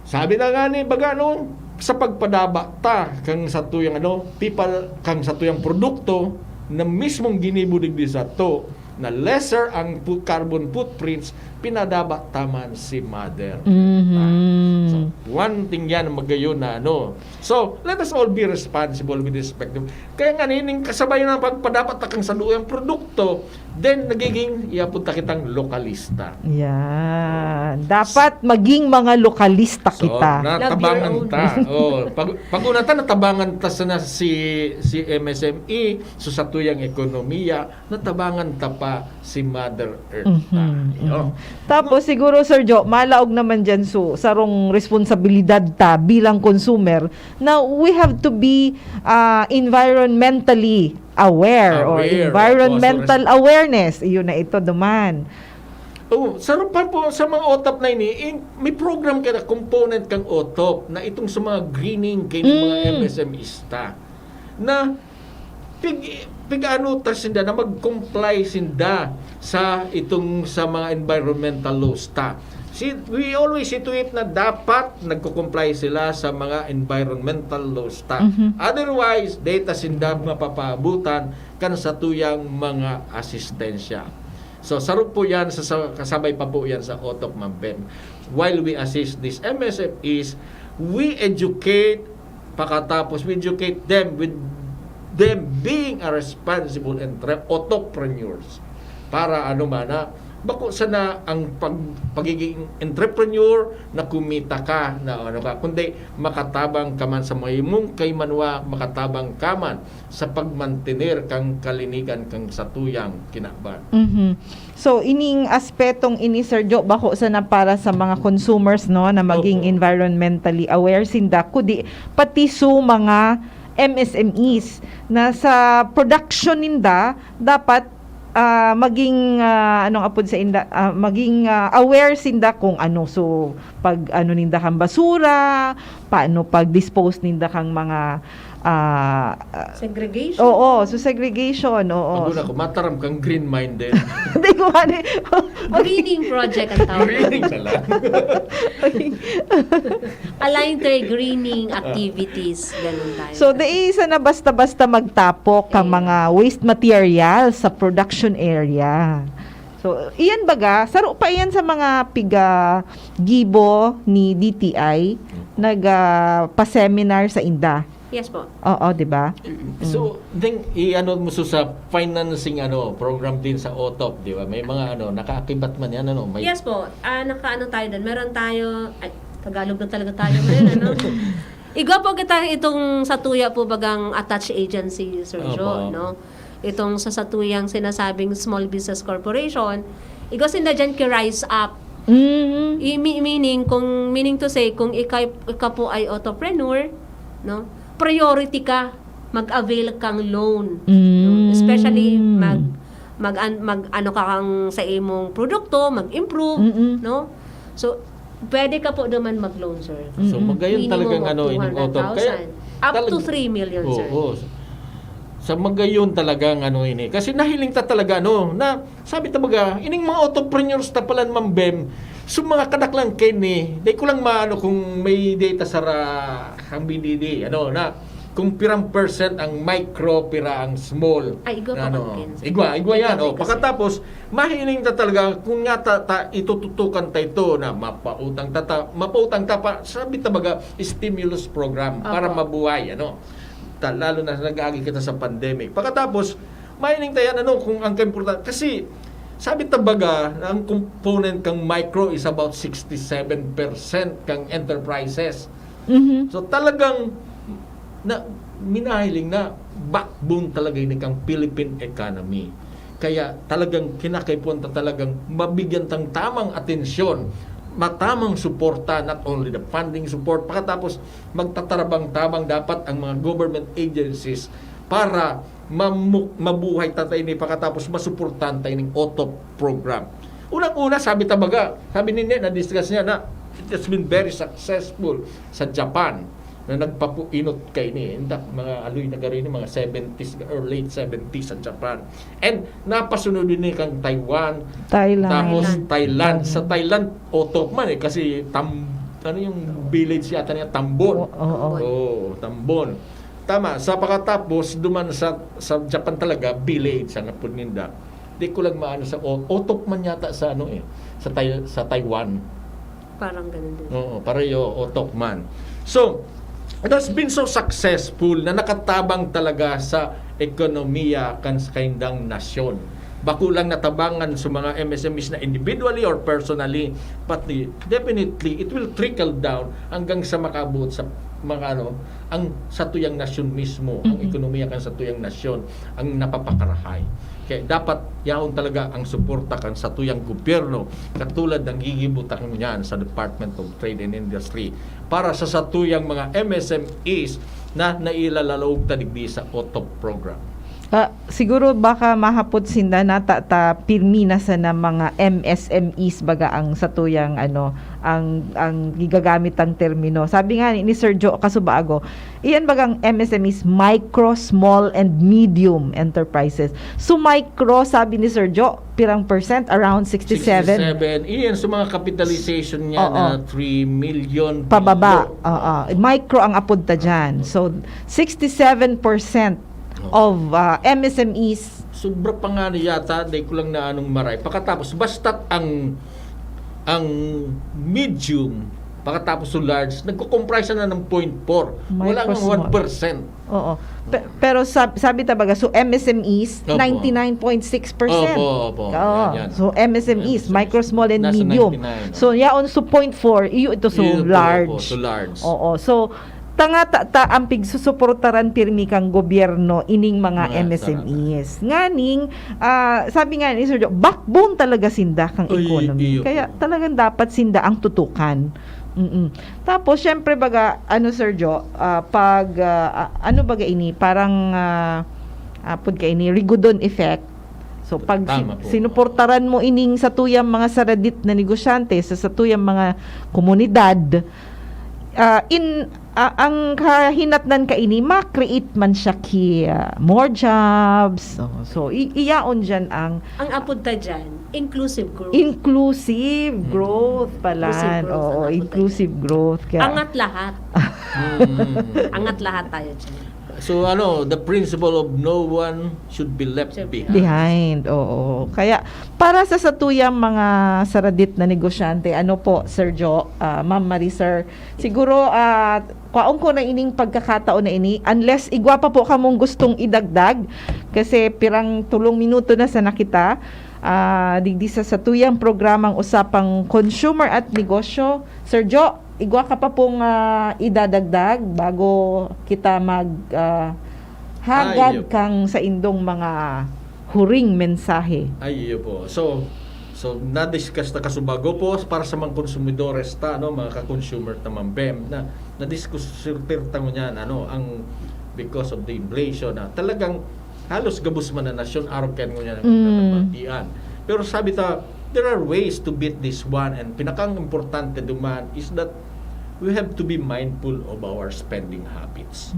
sabi na nga ni baga no, sa pagpadaba ta kang sa tuyang people kang sa tuyang produkto na mismong ginibudig di sa to na lesser ang carbon footprints pinadaba taman si Mother Earth. So, one thing yan magayon na So, let us all be responsible with respect to. Kaya nga nining kasabay ng pagpadapat takang sa luyang produkto, then nagiging iapunta kitang lokalista. Yan. Dapat maging mga lokalista kita. Natabangan Love your ta. Pag-unatan, natabangan ta na si MSME, so sa tuyang ekonomiya, natabangan ta pa si Mother Earth ta. Tapos siguro Sir Jo, malaog naman dyan sarong responsibilidad ta bilang consumer na we have to be environmentally aware or Aware, environmental awareness. Iyon na ito duman. Sarap pa po sa mga OTOP na ini, may program ka na component kang OTOP na itong sa mga greening kay mga MSMista na pig-ano ta sinda na mag-comply sinda sa itong sa mga environmental laws ta. We always see to it na dapat nagko-comply sila sa mga environmental laws ta. Otherwise, data sinda mapapaabutan kan sa tuyang mga asistensya. So, sarap po yan, kasabay pa po yan sa OTOP Mampem. While we assist these MSFEs, we educate, pakatapos we educate them with them being a responsible entrepreneurs. Para ano man na bako sana ang pagiging entrepreneur na kumita ka na ano ka, kundi makatabang ka man sa mahimong kay manwa, makatabang ka man sa pagmantener kang kalinigan kang satuyang kinaban. So ining aspetong ini Sir Jo bako sana para sa mga consumers no na maging Opo. environmentally aware sinda kudi pati su mga MSMEs na sa production ninda dapat maging anong apod sa inda maging aware sinda kung ano so pag ano ninda kang basura paano pag dispose ninda kang mga Segregation. oo so segregation oo Paguna ko mataram kang green minded. hindi ko ano Greening project ang tawag. Greening na lang. Aligned to greening activities. Ganun tayo. So, di isa na basta-basta magtapok ang mga waste material sa production area. So, iyan baga, saro pa iyan sa mga gibo ni DTI pa-seminar sa Inda. Yes po. Oo, di ba? So, then i-ano mo sa financing program din sa OTOP, di ba? May mga nakaakibat man yan may Yes po. Nakaano tayo doon. Meron tayo, ay, Tagalog na talaga tayo ngayon, Igwa po kita itong Satuya po bagang attached agency, Sir Jo, Opo. no? Itong sa Satuyang sinasabing Small Business Corporation, igwa sinda dyan ki-rise up. Meaning to say, kung ikaw po ay entrepreneur, no? Priority ka mag-avail kang loan. No? Especially mag ano ka kang sa imong produkto, mag-improve, no? So pwede ka po naman mag-loan, sir. So magayon talagang Minimum of ining OTOP 200,000. Up to 3 million, sir. Oo. Sa magayon talagang ini. Kasi nahiling ta talaga na sabi talaga ining mga entrepreneurs ta palan mambem so mga kadaklang kini day ko lang maano kung may data sa ang BDD na kung pirang percent ang micro pira ang small. Ay, igwa pa kan, sir. Igwa yan. Igwa, Pagkatapos mahiling ta talaga kung nga itututukan ta ito na mapautang ta pa sabi talaga stimulus program para Opo. mabuhay lalo na nag-aagi kita sa pandemic. Pagkatapos, mahiling tayo kung ang importante. Kasi, sabi tabaga, ang component kang micro is about 67% kang enterprises. So, talagang minahiling na backbone talaga yun kang Philippine economy. Kaya talagang kinakaipunta talagang mabigyan tang tamang atensyon, matamang suporta, not only the funding support, pagkatapos magtatarabang-tabang dapat ang mga government agencies para mabuhay tatay ni pagkatapos masuportan tayo ng OTOP program. Unang-una, sabi ni na-discuss niya na it has been very successful sa Japan na nagpapuinot kay ni mga aloy na gari ni mga 70s or late 70s sa Japan. And napasunod din ni kang Taiwan, tapos Thailand. Sa Thailand OTOP man kasi yung village yata niya Tambon. Tambon. Tama, sa pagkatapos duman sa Japan talaga village ang napuninda. Di ko lang maano sa OTOP man yata sa sa Taiwan. Parang ganun din. Oo, pareho OTOP man. So, it has been so successful na nakatabang talaga sa ekonomiya kan sa kaindang nasyon. Bakulang natabangan sa mga MSMEs na individually or personally, but definitely it will trickle down hanggang sa makabot sa mga ang satuyang nasyon mismo, ang ekonomiya kan satuyang nasyon ang napapakarahay. Kaya dapat yaon talaga ang suporta kan satuyang gobyerno katulad ng gigibutan niyan sa Department of Trade and Industry para sa satuyang mga MSMEs na nailalalaog tadigdi sa OTOP program. Siguro baka mahapot sinda na pirmi na sa na mga MSMEs baga ang satuyang ang gigagamit ang termino. Sabi nga ni Sir Jo kasubaago, iyan bagang MSMEs, micro, small and medium enterprises. So micro sabi ni Sir Jo, pirang percent around 67. Iyan sa mga capitalization niya na 3 million pababa. Micro ang apod ta dyan. So 67% of MSMEs. Sobra pa nga yata, day ko lang na maray. Pagkatapos, basta't ang medium Pagkatapos so large, nagko-comprise na ng 0.4. Wala Micro nga small. 1%. Oo. Pero sabi tabaga, so MSMEs, Opo. 99.6%. Opo. Oo. Yan. So MSMEs, MSMEs. micro, small, and Nasa medium. 99, So yaon so 0.4, iyo ito so Yun po, large. opo, so large. Oo. So ang pigsusuportaran pirmi kang gobyerno ining mga Mga MSMEs. Nganing sabi nga ni Sir Jo, backbone talaga sinda kang Ay, economy. iyo Kaya po. talagang dapat sinda ang tutukan. Tapos syempre baga Sir Jo, pag ano baga ini parang pud ka ini rigodon effect. So pag Tama po. sinuportaran mo ining sa tuyang mga saradit na negosyante sa tuyang mga komunidad, ang kahinatnan ka ini ma-create man siya ki more jobs. So iyaon dyan ang Ang apod ta dyan, inclusive growth. inclusive growth pala. Inclusive growth Oo, ang apod inclusive growth. Kaya, Angat lahat. Angat lahat tayo dyan. So the principle of no one should be left behind. behind. Oo. Kaya para sa satuyang mga saradit na negosyante, ano po Sir Jo, Ma'am Marie-Sir, siguro kwaong ko na ining pagkakataon na ini, unless igwa pa po kamong gustong idagdag kasi pirang 3 minuto na sa nakita. Digdi sa satuyang programang usapang consumer at negosyo. Sir Jo, igwa ka pa pong idadagdag bago kita hagad Ayop. kang sa indong mga huring mensahe. Ay, iyo po. So na-discuss na kasubago po para sa mga konsumidores mga ka-consumer naman BEM na na-discuss mo niyan ang because of the inflation na talagang halos gabos man na nasyon araw ken mo niyan Pero sabi ta, there are ways to beat this one, and pinakang importante duman is that we have to be mindful of our spending habits.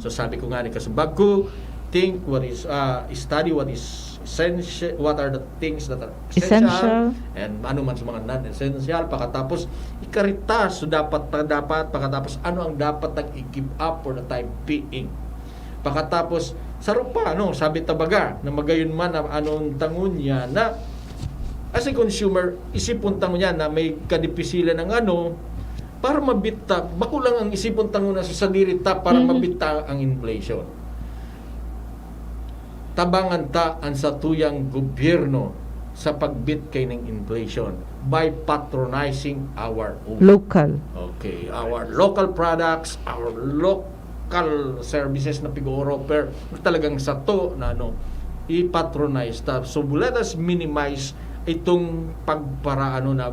So sabi ko nga ni kasubago, think what is study what is essential, what are the things that are essential. And ano man sa mga non-essential. Pagkatapos ikarita, so dapat pagkatapos ano ang dapat nag i-keep up for the time being. Pagkatapos saro pa sabi tabaga na magayon man anong tangon niya na as a consumer isipon tangon niya na may kadipisilan ng para mabita, bako lang ang isipon tangon na sa sadirita para mabita ang inflation. Tabangan ta ang satuyang gobyerno sa pagbit kay ng inflation by patronizing our own. Local. Okay, our local products, our local services na pigoro per talagang sato na i-patronize ta. So let us minimize itong pagparaano na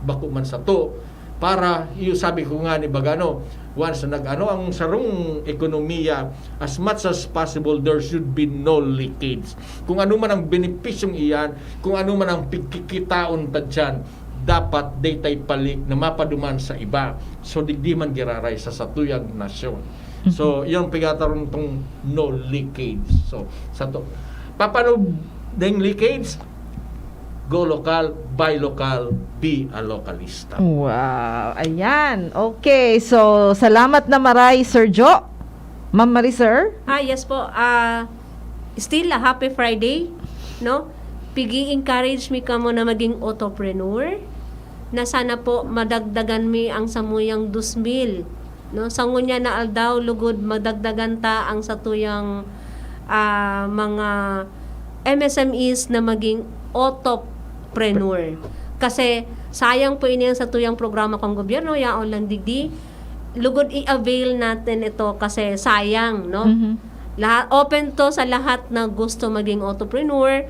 bako man sato para sabi ko nga ni bagano once na ang sarong ekonomiya, as much as possible there should be no leakage. Kung ano man ang benepisyong iyan, kung ano man ang pagkikitaon ta dyan, dapat daytay palik na mapaduman sa iba. So digdi man giraray sa satuyang nasyon. So yung pigataron tong no leakage. So sato papano ding leakage? Go local, buy local, be a localista. Wow, ayan. Okay, so salamat na maray Sir Jo. Ma'am Marie-Sir. Yes po. Still a happy Friday, no? Pigi-encourage mi kamo na maging entrepreneur. Na sana po madagdagan mi ang samuyang 2,000. No? Sangunya na aldaw lugod madagdagan ta ang satuyang mga MSMEs na maging entrepreneur. Kasi sayang po ini sa tuyang programa kong gobyerno, yaon lang digdi. Lugod i-avail natin ito kasi sayang, no? Lahat open to sa lahat na gusto maging entrepreneur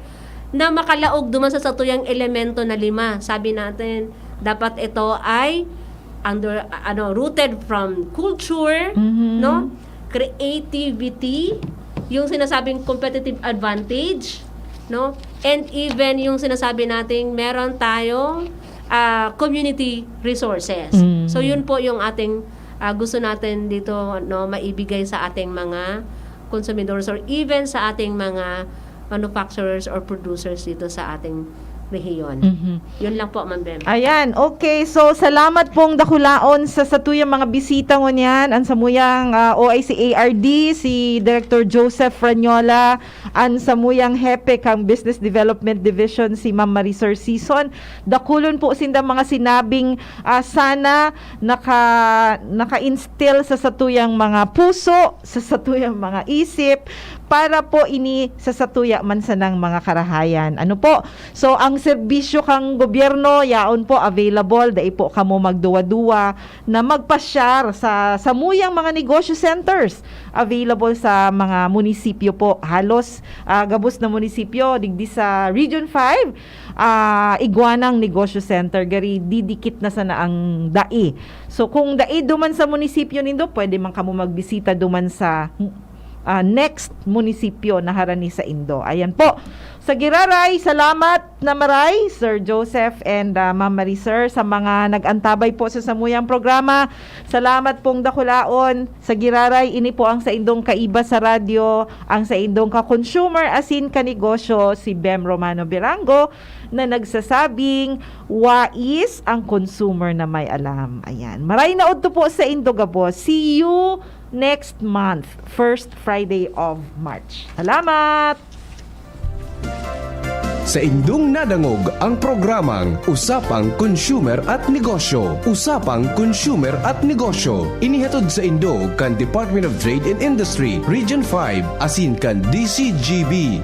na makalaog duman sa satuyang elemento na 5. Sabi natin, dapat ito ay rooted from culture, no? Creativity, yung sinasabing competitive advantage, no? And even yung sinasabi nating meron tayong community resources. So yun po yung ating gusto natin dito maibigay sa ating mga consumidors or even sa ating mga manufacturers or producers dito sa ating rehiyon. Yun lang po, Ma'am Bem. Ayan, okay. So, salamat pong dakulaon sa satuyang mga bisita ngo niyan. Ang samuyang OIC ARD, si Director Joseph Franyola, ang samuyang hepe kang Business Development Division, si Ma'am Marisol Sison. Dakulon po sinda mga sinabing sana naka-instill sa satuyang mga puso, sa satuyang mga isip, para po ini sa satuya man sa ng mga karahayan. Ano po? So, ang serbisyo kang gobyerno, yaon po available, dai po kamo magduwa-duwa na magpasyar sa samuyang mga negosyo centers available sa mga munisipyo po. Halos gabos na munisipyo digdi sa Region 5, iguanang negosyo center gari didikit na sana ang dai. So kung dai duman sa munisipyo nindo, pwede man kamo magbisita duman sa next munisipyo na harani sa Indo. Ayan po. Sa Giraray, salamat na maray, Sir Joseph and Ma'am Marisol, sa mga nag-antabay po sa samuyang programa. Salamat pong dakulaon. Sa Giraray, ini po ang sa Indong kaiba sa radyo, ang sa Indong ka-consumer asin ka-negosyo, si Bem Romano Birango, na nagsasabing, wais ang consumer na may alam. Ayan. Maray na udto po sa Indo Gabo. See you next month, first Friday of March. Salamat! Sa indong nadangog ang programang Usapang Consumer at Negosyo. Usapang Consumer at Negosyo. Inihatod sa Indo kan Department of Trade and Industry, Region 5, asin kan DCGB.